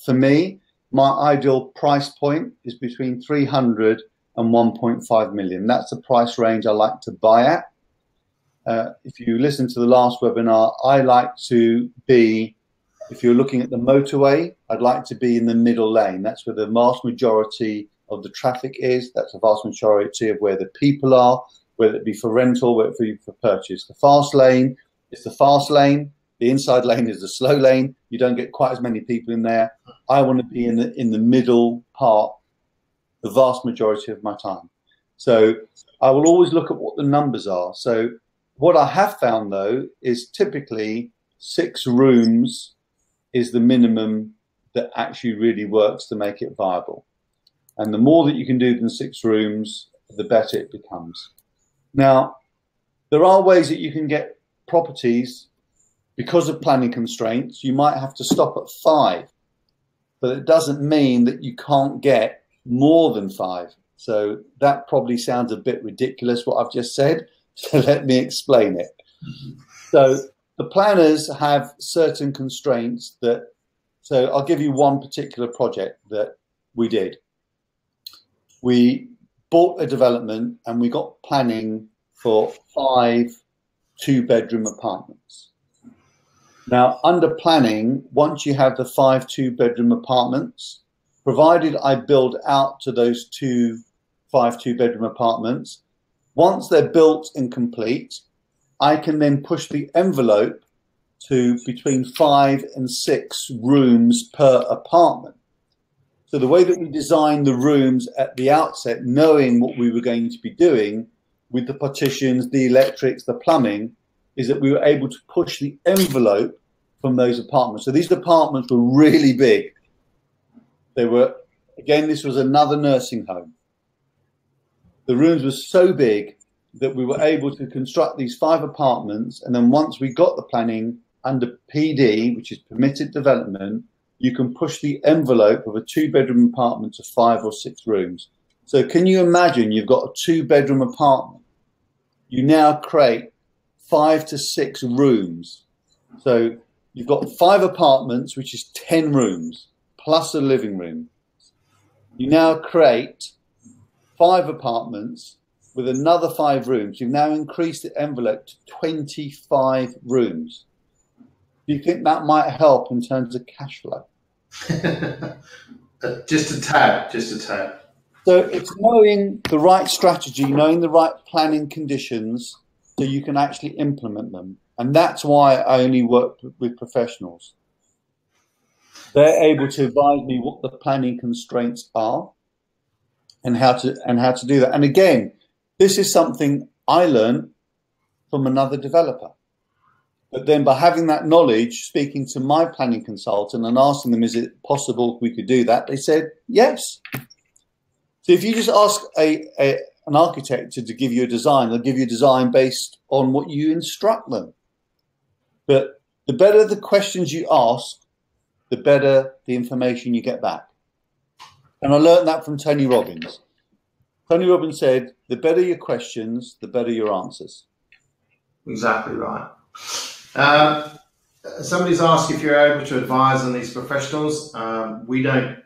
for me, my ideal price point is between 300 and 1.5 million. That's the price range I like to buy at. If you listen to the last webinar, I like to be, if you're looking at the motorway, I'd like to be in the middle lane. That's where the vast majority of the traffic is. That's the vast majority of where the people are, whether it be for rental, whether it be for purchase. The fast lane is the fast lane. The inside lane is the slow lane. You don't get quite as many people in there. I want to be in the middle part the vast majority of my time. So I will always look at what the numbers are. So what I have found, though, is typically 6 rooms is the minimum that actually really works to make it viable. And the more that you can do than 6 rooms, the better it becomes. Now, there are ways that you can get properties because of planning constraints. You might have to stop at 5, but it doesn't mean that you can't get more than 5. So that probably sounds a bit ridiculous, what I've just said. So let me explain it. So the planners have certain constraints so I'll give you one particular project that we did. We bought a development and we got planning for 5 2-bedroom apartments. Now, under planning, once you have the 5 2-bedroom apartments, provided I build out to those 5 2-bedroom apartments, once they're built and complete, I can then push the envelope to between 5 and 6 rooms per apartment. So the way that we designed the rooms at the outset, knowing what we were going to be doing with the partitions, the electrics, the plumbing, is that we were able to push the envelope from those apartments. So these apartments were really big. They were, again, this was another nursing home. The rooms were so big that we were able to construct these 5 apartments. And then once we got the planning under PD, which is permitted development, you can push the envelope of a 2-bedroom apartment to 5 or 6 rooms. So can you imagine you've got a 2-bedroom apartment? You now create 5 to 6 rooms. So you've got 5 apartments, which is 10 rooms, plus a living room. You now create 5 apartments with another 5 rooms. You've now increased the envelope to 25 rooms. Do you think that might help in terms of cash flow? Just a tad. So it's knowing the right strategy, knowing the right planning conditions so you can actually implement them. And that's why I only work with professionals. They're able to advise me what the planning constraints are and how to do that. And again, this is something I learned from another developer. But then by having that knowledge, speaking to my planning consultant and asking them, is it possible we could do that? They said, yes. So if you just ask an architect to give you a design, they'll give you a design based on what you instruct them. But the better the questions you ask, the better the information you get back. And I learned that from Tony Robbins. Tony Robbins said, the better your questions, the better your answers. Exactly right. Somebody's asked if you're able to advise on these professionals. We don't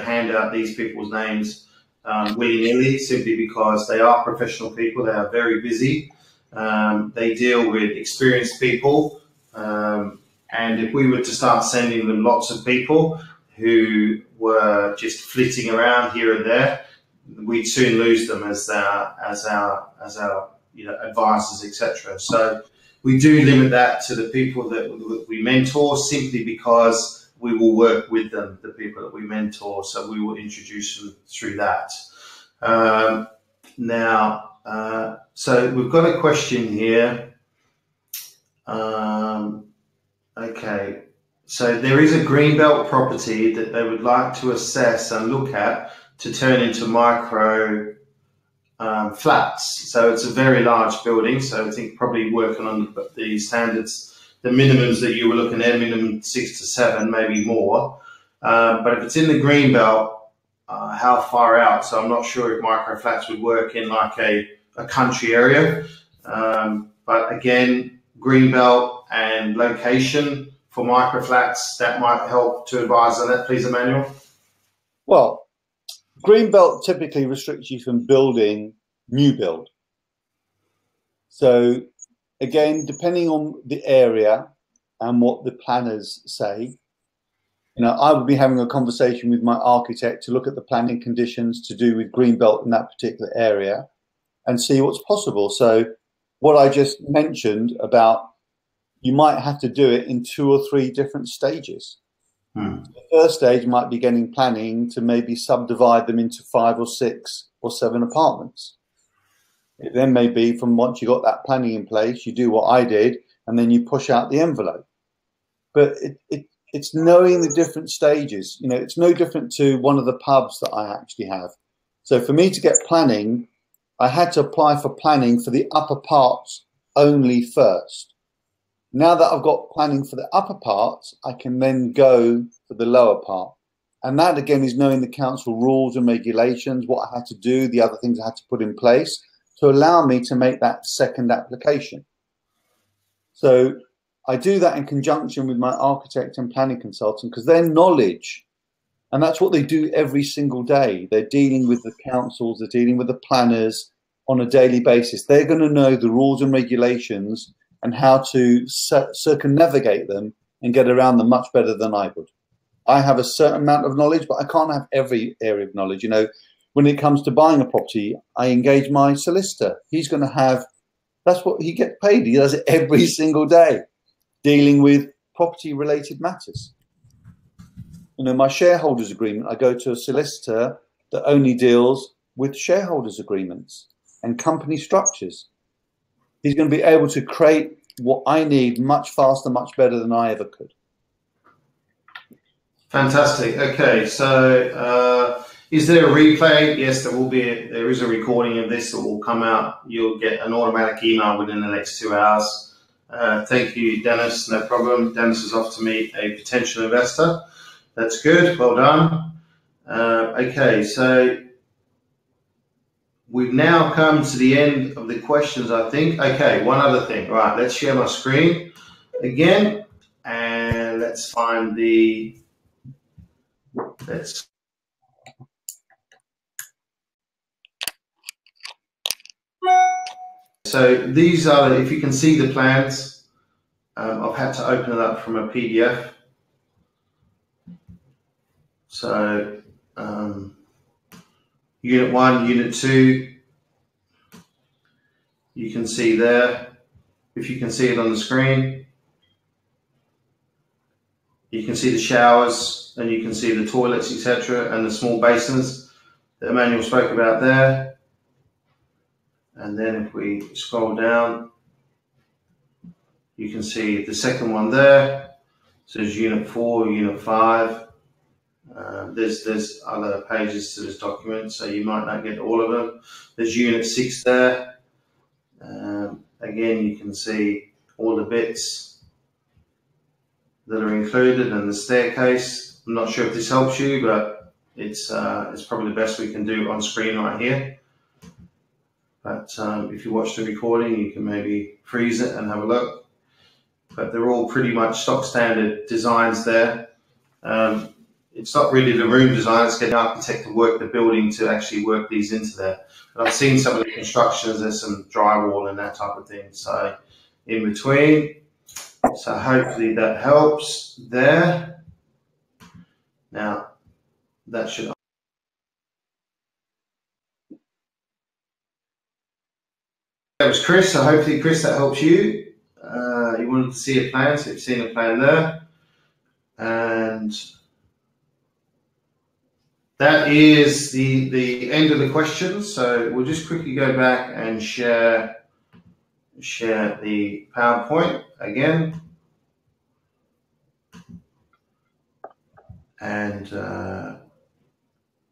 hand out these people's names willy-nilly, simply because they are professional people. They are very busy. They deal with experienced people. And if we were to start sending them lots of people who were just flitting around here and there, we'd soon lose them as our advisors, etc. So we do limit that to the people that we mentor, simply because we will work with them, the people that we mentor. So we will introduce them through that. So we've got a question here. Okay, so there is a greenbelt property that they would like to assess and look at to turn into micro flats. So it's a very large building. So I think probably working on the standards, the minimums that you were looking at, minimum 6 to 7, maybe more. But if it's in the greenbelt, how far out? So I'm not sure if micro flats would work in like a country area. But again, greenbelt and location for microflats, that might help to advise on that, please, Immanuel. Well, greenbelt typically restricts you from building new build. So again, depending on the area and what the planners say, I would be having a conversation with my architect to look at the planning conditions to do with greenbelt in that particular area and see what's possible. So what I just mentioned about, you might have to do it in 2 or 3 different stages. The first stage might be getting planning to maybe subdivide them into 5 or 6 or 7 apartments. It then may be from once you got that planning in place, you do what I did, and then you push out the envelope. But it's knowing the different stages. It's no different to one of the pubs that I actually have. So for me to get planning, I had to apply for planning for the upper parts only first. Now that I've got planning for the upper parts, I can then go for the lower part. And that, again, is knowing the council rules and regulations, what I had to do, the other things I had to put in place to allow me to make that second application. So I do that in conjunction with my architect and planning consultant, because their knowledge, and that's what they do every single day. They're dealing with the councils, they're dealing with the planners on a daily basis. They're going to know the rules and regulations and how to circumnavigate them and get around them much better than I would. I have a certain amount of knowledge, but I can't have every area of knowledge. When it comes to buying a property, I engage my solicitor. He's going to have, that's what he gets paid. He does it every single day, dealing with property-related matters. My shareholders agreement, I go to a solicitor that only deals with shareholders agreements and company structures. He's going to be able to create what I need much faster, much better than I ever could. Fantastic. Okay, so is there a replay? Yes, there will be. There is a recording of this that will come out. You'll get an automatic email within the next 2 hours. Thank you, Dennis. No problem. Dennis is off to meet a potential investor. That's good. Well done. Okay, so we've now come to the end of the questions, I think. Okay, one other thing. Right, let's share my screen again, and let's find the, so these are, if you can see the plans, I've had to open it up from a PDF. So Unit 1, Unit 2, you can see there, if you can see it on the screen. You can see the showers, and you can see the toilets, etc., and the small basins that Immanuel spoke about there. And then if we scroll down, you can see the second one there. So there's Unit 4, Unit 5. There's other pages to this document, so you might not get all of them. There's Unit 6 there. Again, you can see all the bits that are included and the staircase. I'm not sure if this helps you, but it's probably the best we can do on screen right here. But if you watch the recording, you can maybe freeze it and have a look. But they're all pretty much stock standard designs there. It's not really the room design, it's getting the architect to work the building to actually work these into there. But I've seen some of the constructions, there's some drywall and that type of thing. So in between, so hopefully that helps there. Now, that should... That was Chris, so hopefully Chris, that helps you. You wanted to see a plan, so you've seen a plan there. And that is the end of the questions. So we'll just quickly go back and share the PowerPoint again. And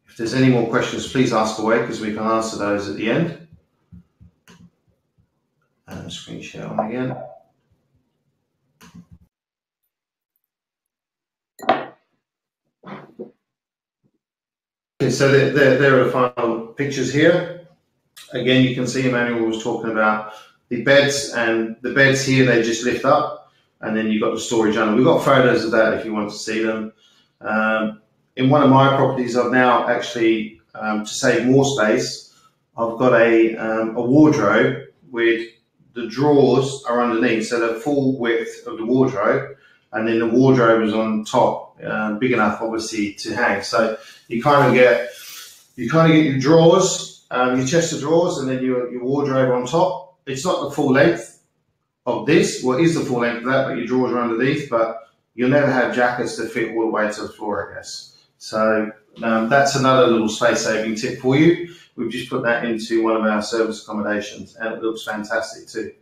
if there's any more questions, please ask away, because we can answer those at the end. Screen share on again. Okay, so there are the final pictures here. Again, you can see Immanuel was talking about the beds, and the beds here, they just lift up, and then you've got the storage under. We've got photos of that if you want to see them. In one of my properties, I've now actually, to save more space, I've got a wardrobe with the drawers are underneath, so the full width of the wardrobe, and then the wardrobe is on top, big enough obviously to hang. So you kind of get your drawers, your chest of drawers, and then your wardrobe on top. It's not the full length of this, well, it is the full length of that, but your drawers are underneath, but you'll never have jackets that fit all the way to the floor, I guess. So that's another little space saving tip for you. We've just put that into one of our service accommodations, and it looks fantastic too.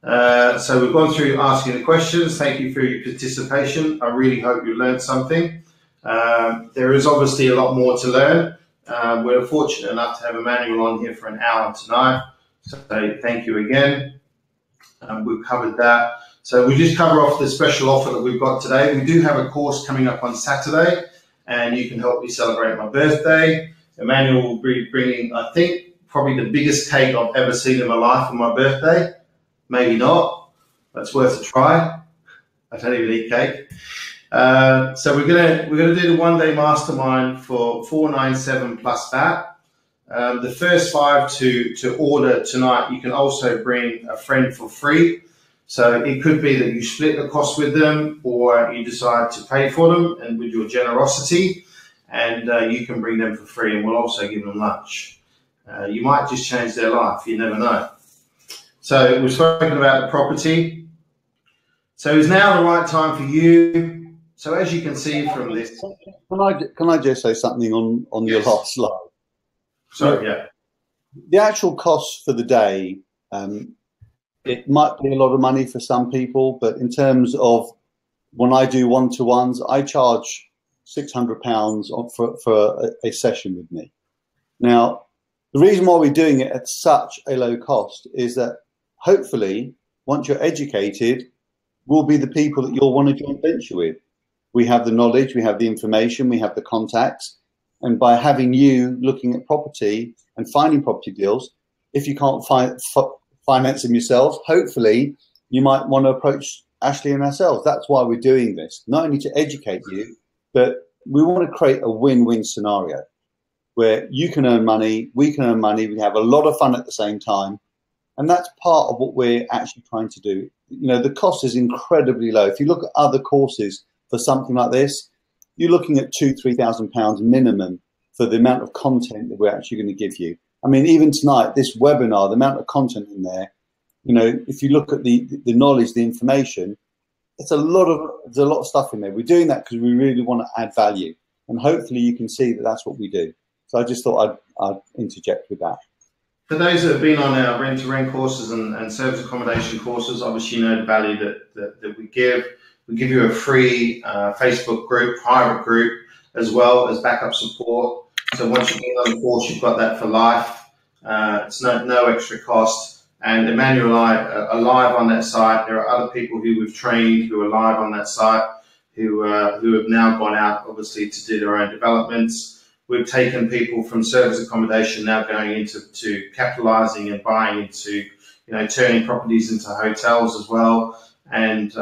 So we've gone through asking the questions. Thank you for your participation. I really hope you learned something. There is obviously a lot more to learn. We're fortunate enough to have Immanuel on here for an hour tonight. So thank you again. We've covered that. So we just cover off the special offer that we've got today. We do have a course coming up on Saturday, and you can help me celebrate my birthday. Immanuel will be bringing, I think, probably the biggest cake I've ever seen in my life for my birthday. Maybe not, but it's worth a try. I don't even eat cake. So we're gonna do the one-day mastermind for $497 plus VAT. The first 5 to order tonight, you can also bring a friend for free. So it could be that you split the cost with them, or you decide to pay for them, and with your generosity, and you can bring them for free, and we'll also give them lunch. You might just change their life, you never know. So we've spoken about the property. So is now the right time for you? So as you can see from this... Can I just say something on your last slide? Sorry, yeah. The actual cost for the day, it might be a lot of money for some people, but in terms of when I do one-to-ones, I charge £600 for a session with me. Now, the reason why we're doing it at such a low cost is that hopefully, once you're educated, we'll be the people that you'll want to joint venture with. We have the knowledge, we have the information, we have the contacts, and by having you looking at property and finding property deals, if you can't finance them yourselves, hopefully you might want to approach Ashley and ourselves. That's why we're doing this, not only to educate you, but we want to create a win-win scenario where you can earn money, we can earn money, we have a lot of fun at the same time. And that's part of what we're actually trying to do. You know, the cost is incredibly low. If you look at other courses for something like this, you're looking at £2,000–3,000 minimum for the amount of content that we're actually going to give you. I mean, even tonight, this webinar, the amount of content in there, you know, if you look at the knowledge, the information, there's a lot of stuff in there. We're doing that because we really want to add value, and hopefully you can see that that's what we do. So I just thought I'd interject with that. For those that have been on our rent-to-rent courses and service accommodation courses, obviously you know the value that we give. We give you a free Facebook group, private group, as well as backup support. So once you've been on the course, you've got that for life. It's no extra cost. And Immanuel and I are live on that site. There are other people who we've trained who are live on that site who have now gone out, obviously, to do their own developments. We've taken people from service accommodation now going into capitalising and buying into, turning properties into hotels as well. And,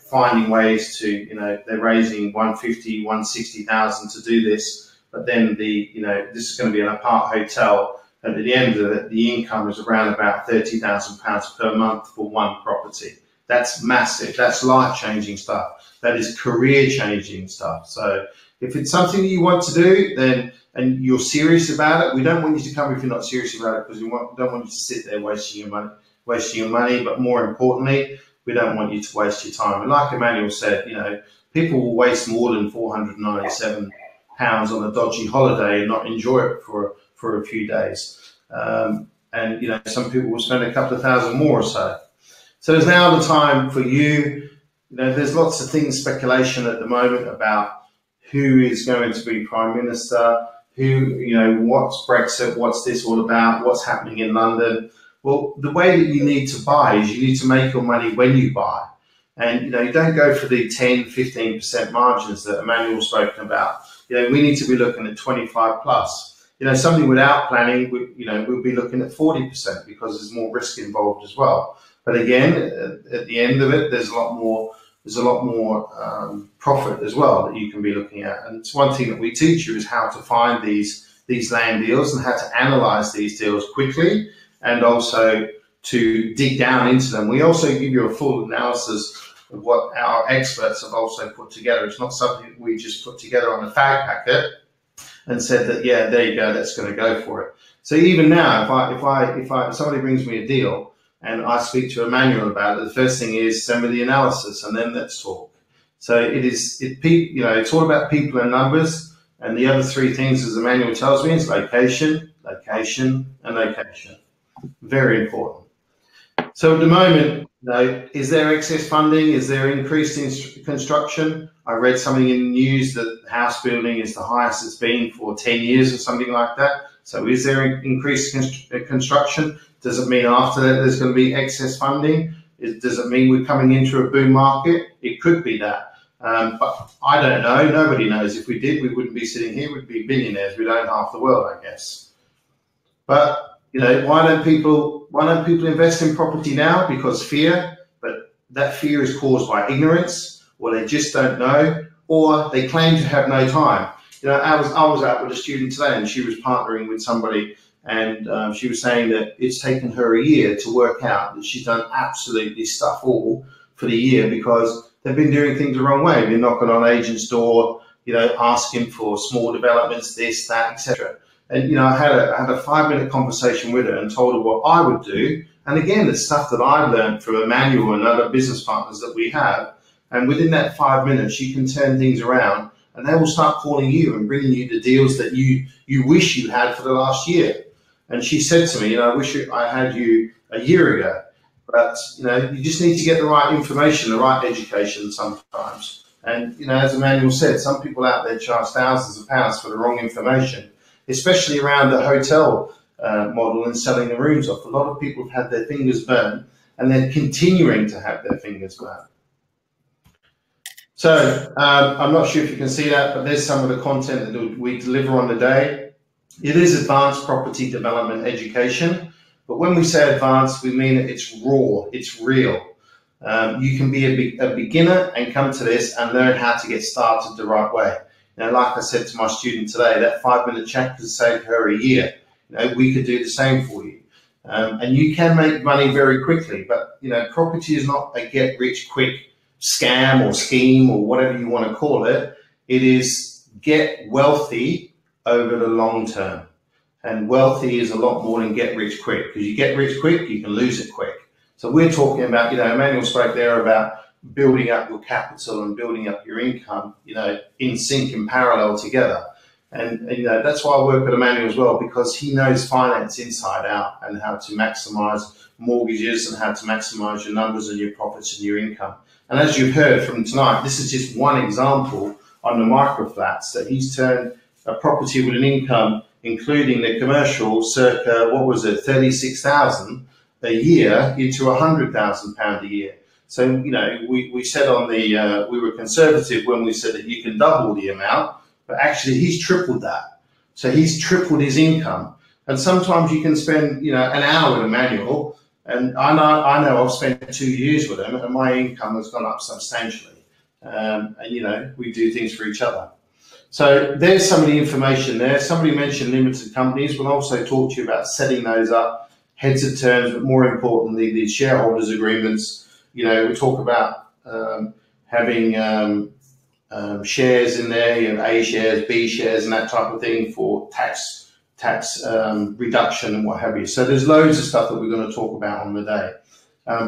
finding ways to, they're raising 150, 160,000 to do this. But then this is going to be an apart hotel. And at the end of it, the income is around about £30,000 per month for one property. That's massive. That's life-changing stuff. That is career-changing stuff. So if it's something that you want to do, and you're serious about it, we don't want you to come if you're not serious about it, because we don't want you to sit there wasting your money. But more importantly, we don't want you to waste your time. And like Immanuel said, people will waste more than £497 on a dodgy holiday and not enjoy it for a few days. And some people will spend a couple of thousand more or so. So there's now the time for you. There's lots of things, speculation at the moment about who is going to be Prime Minister, what's Brexit, what's this all about, what's happening in London. Well, the way that you need to buy is you need to make your money when you buy. And, you don't go for the 10, 15% margins that Immanuel's spoken about. We need to be looking at 25 plus. Somebody without planning, we'll be looking at 40% because there's more risk involved as well. But again, at the end of it, there's a lot more profit as well that you can be looking at. And it's one thing that we teach you is how to find these land deals and how to analyze these deals quickly, and also to dig down into them. We also give you a full analysis of what our experts have also put together. It's not something that we just put together on a fag packet and said that, yeah, there you go, that's going to go for it. So even now, if somebody brings me a deal and I speak to Immanuel about it, the first thing is send me the analysis and then let's talk. So it's all about people and numbers. And the other three things, as Immanuel tells me, is location, location, and location. Very important. So at the moment, is there excess funding? Is there increased construction? I read something in the news that house building is the highest it's been for 10 years or something like that. So is there increased construction? Does it mean after that there's going to be excess funding? Does it mean we're coming into a boom market? It could be that. But I don't know. Nobody knows. If we did, we wouldn't be sitting here. We'd be billionaires. We'd own half the world, I guess. But why don't people invest in property now? Because fear, but that fear is caused by ignorance, or they just don't know, or they claim to have no time. I was out with a student today, and she was partnering with somebody, and she was saying that it's taken her a year to work out that she's done absolutely stuff all for the year because they've been doing things the wrong way. They've been knocking on agents' door, asking for small developments, this, that, etc. And, I had a 5-minute conversation with her and told her what I would do. And again, it's stuff that I've learned from Immanuel and other business partners that we have. And within that 5 minutes, you can turn things around and they will start calling you and bringing you the deals that you wish you had for the last year. And she said to me, I wish I had you a year ago. But, you just need to get the right information, the right education sometimes. And, as Immanuel said, some people out there charge thousands of pounds for the wrong information, especially around the hotel model and selling the rooms off. A lot of people have had their fingers burned and they're continuing to have their fingers burned. So I'm not sure if you can see that, but there's some of the content that we deliver on the day. It is advanced property development education, but when we say advanced, we mean it's raw, it's real. You can be a beginner and come to this and learn how to get started the right way. Like I said to my student today, that 5-minute chat could save her a year. We could do the same for you. And you can make money very quickly, but, property is not a get-rich-quick scam or scheme or whatever you want to call it. It is get wealthy over the long term. And wealthy is a lot more than get rich quick, because you get rich quick, you can lose it quick. So we're talking about, Immanuel spoke there about building up your capital and building up your income, in sync, in parallel together. And that's why I work with Immanuel as well, because he knows finance inside out and how to maximize mortgages and how to maximize your numbers and your profits and your income. And as you've heard from tonight, this is just one example on the micro flats that he's turned a property with an income, including the commercial, circa, 36,000 a year into £100,000 a year. So, we said we were conservative when we said that you can double the amount, but actually he's tripled that. So he's tripled his income. And sometimes you can spend, an hour with Immanuel, and I know I've spent 2 years with him and my income has gone up substantially. And we do things for each other. So there's some of the information there. Somebody mentioned limited companies. We'll also talk to you about setting those up, heads of terms, but more importantly, the shareholders agreements. We talk about having shares in there, A shares, B shares, and that type of thing for tax reduction and what have you. So there's loads of stuff that we're going to talk about on the day.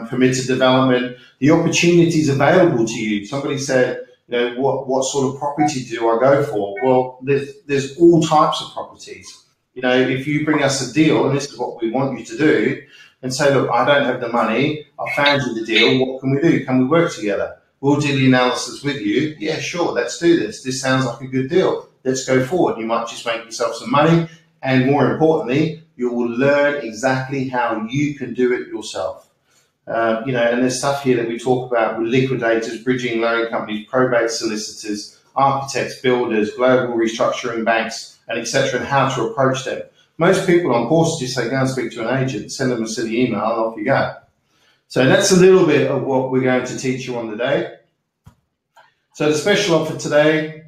Permitted development, the opportunities available to you. Somebody said, what sort of property do I go for? Well, there's all types of properties. If you bring us a deal, and this is what we want you to do, and say, look, I don't have the money, I found you the deal, what can we do? Can we work together? We'll do the analysis with you. Yeah, sure, let's do this. This sounds like a good deal. Let's go forward. You might just make yourself some money, and more importantly, you will learn exactly how you can do it yourself. And there's stuff here that we talk about with liquidators, bridging loan companies, probate solicitors, architects, builders, global restructuring banks, and etc., and how to approach them. Most people on courses just say, go and speak to an agent, send them a silly email, and off you go. So that's a little bit of what we're going to teach you on the day. So the special offer today,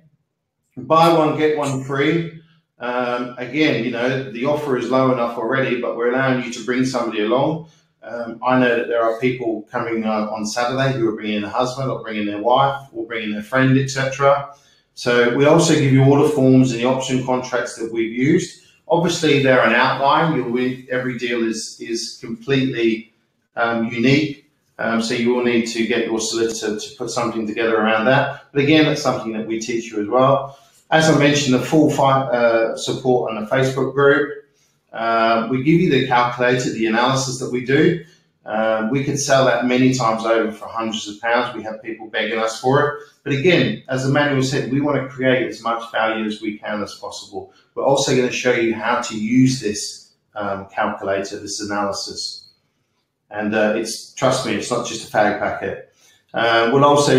buy one, get one free. Again, the offer is low enough already, but we're allowing you to bring somebody along. I know that there are people coming on Saturday who are bringing a husband or bringing their wife or bringing their friend, etc. So we also give you all the forms and the option contracts that we've used. Obviously, they're an outline. Every deal is completely unique. So you will need to get your solicitor to put something together around that. But again, that's something that we teach you as well. As I mentioned, the full support on the Facebook group. We give you the calculator, the analysis that we do. We could sell that many times over for hundreds of pounds. We have people begging us for it. But again, as Immanuel said, we want to create as much value as we can as possible. We're also going to show you how to use this calculator, this analysis. And trust me, it's not just a fag packet. We'll also,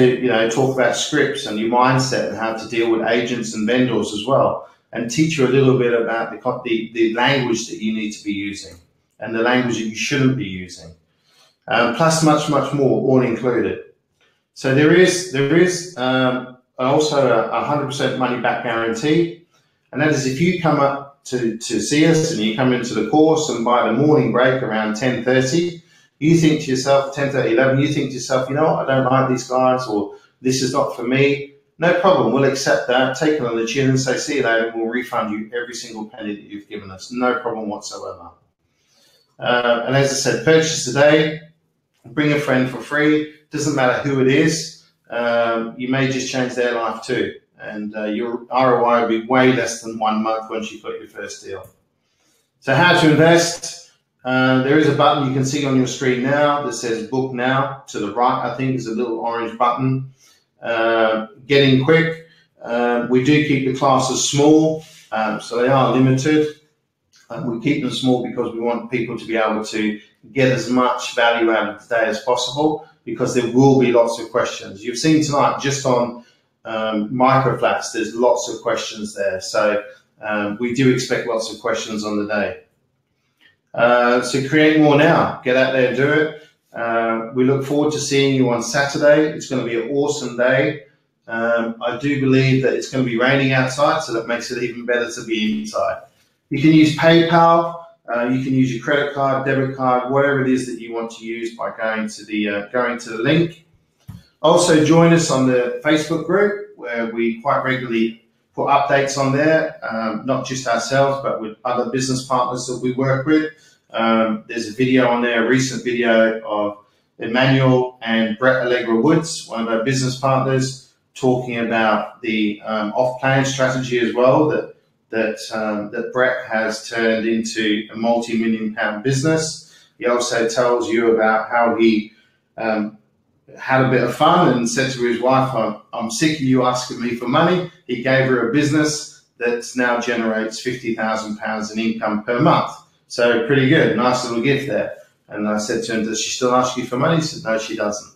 talk about scripts and your mindset and how to deal with agents and vendors as well, and teach you a little bit about the language that you need to be using and the language that you shouldn't be using, plus much, much more, all included. So there is also a 100% money back guarantee, and that is if you come up to see us and you come into the course, and by the morning break around 10:30, you think to yourself, 10:30, 11, you think to yourself, you know what, I don't like these guys, or this is not for me. No problem, we'll accept that, take it on the chin and say, see you later, and we'll refund you every single penny that you've given us. No problem whatsoever. And as I said, purchase today, bring a friend for free. Doesn't matter who it is. You may just change their life too. And your ROI will be way less than 1 month once you've got your first deal. So how to invest? There is a button you can see on your screen now that says book now. To the right, I think, is a little orange button. Get in quick. We do keep the classes small, so they are limited. We keep them small because we want people to be able to get as much value out of the day as possible, because there will be lots of questions. You've seen tonight just on micro flats, there's lots of questions there. So we do expect lots of questions on the day. So create more now. Get out there and do it. We look forward to seeing you on Saturday. It's going to be an awesome day. I do believe that it's going to be raining outside, so that makes it even better to be inside. You can use PayPal. You can use your credit card, debit card, whatever it is that you want to use by going to the link. Also join us on the Facebook group, where we quite regularly put updates on there, not just ourselves, but with other business partners that we work with. There's a video on there, a recent video of Emmanuel and Brett Allegra Woods, one of our business partners, talking about the off-plan strategy as well that Brett has turned into a multi-million-pound business. He also tells you about how he had a bit of fun and said to his wife, I'm sick of you asking me for money. He gave her a business that now generates £50,000 in income per month. So pretty good, nice little gift there. And I said to him, does she still ask you for money? He said, no, she doesn't.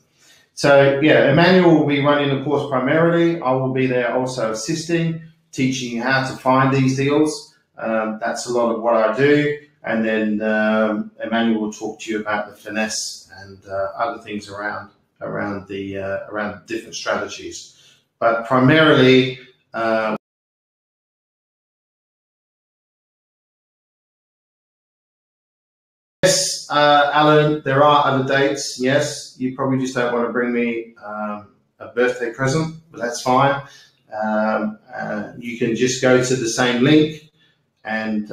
So yeah, Emmanuel will be running the course primarily. I will be there also assisting, teaching you how to find these deals. That's a lot of what I do. And then Emmanuel will talk to you about the finesse and other things around different strategies. But primarily, yes, Alan, there are other dates. Yes, you probably just don't want to bring me a birthday present, but that's fine. You can just go to the same link and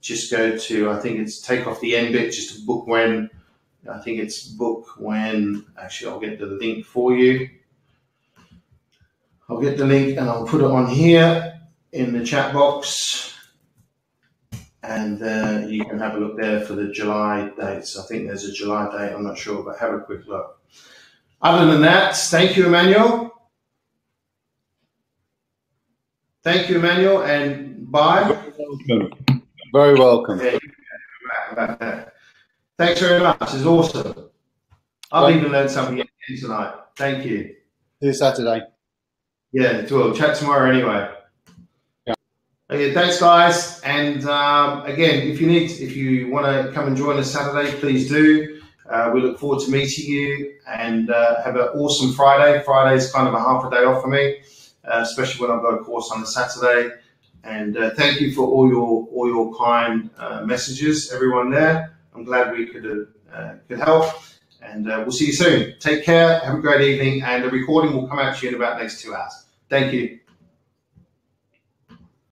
just go to, I think it's take off the end bit just to book when. I think it's book when. Actually, I'll get the link for you. I'll get the link and I'll put it on here in the chat box. And you can have a look there for the July dates. I think there's a July date, I'm not sure, but have a quick look. Other than that, thank you, Immanuel. Thank you, Immanuel, and bye. Very welcome. Very welcome. Yeah, thanks very much. It's awesome. I've even learned something again tonight. Thank you. See you Saturday. Yeah, we'll chat tomorrow anyway. Okay, thanks guys, and again, if you want to come and join us Saturday, please do. We look forward to meeting you, and have an awesome Friday. Friday's kind of a half a day off for me, especially when I've got a course on a Saturday. And thank you for all your kind messages, everyone there. I'm glad we could help, and we'll see you soon. Take care, have a great evening, and the recording will come out to you in about the next 2 hours. Thank you.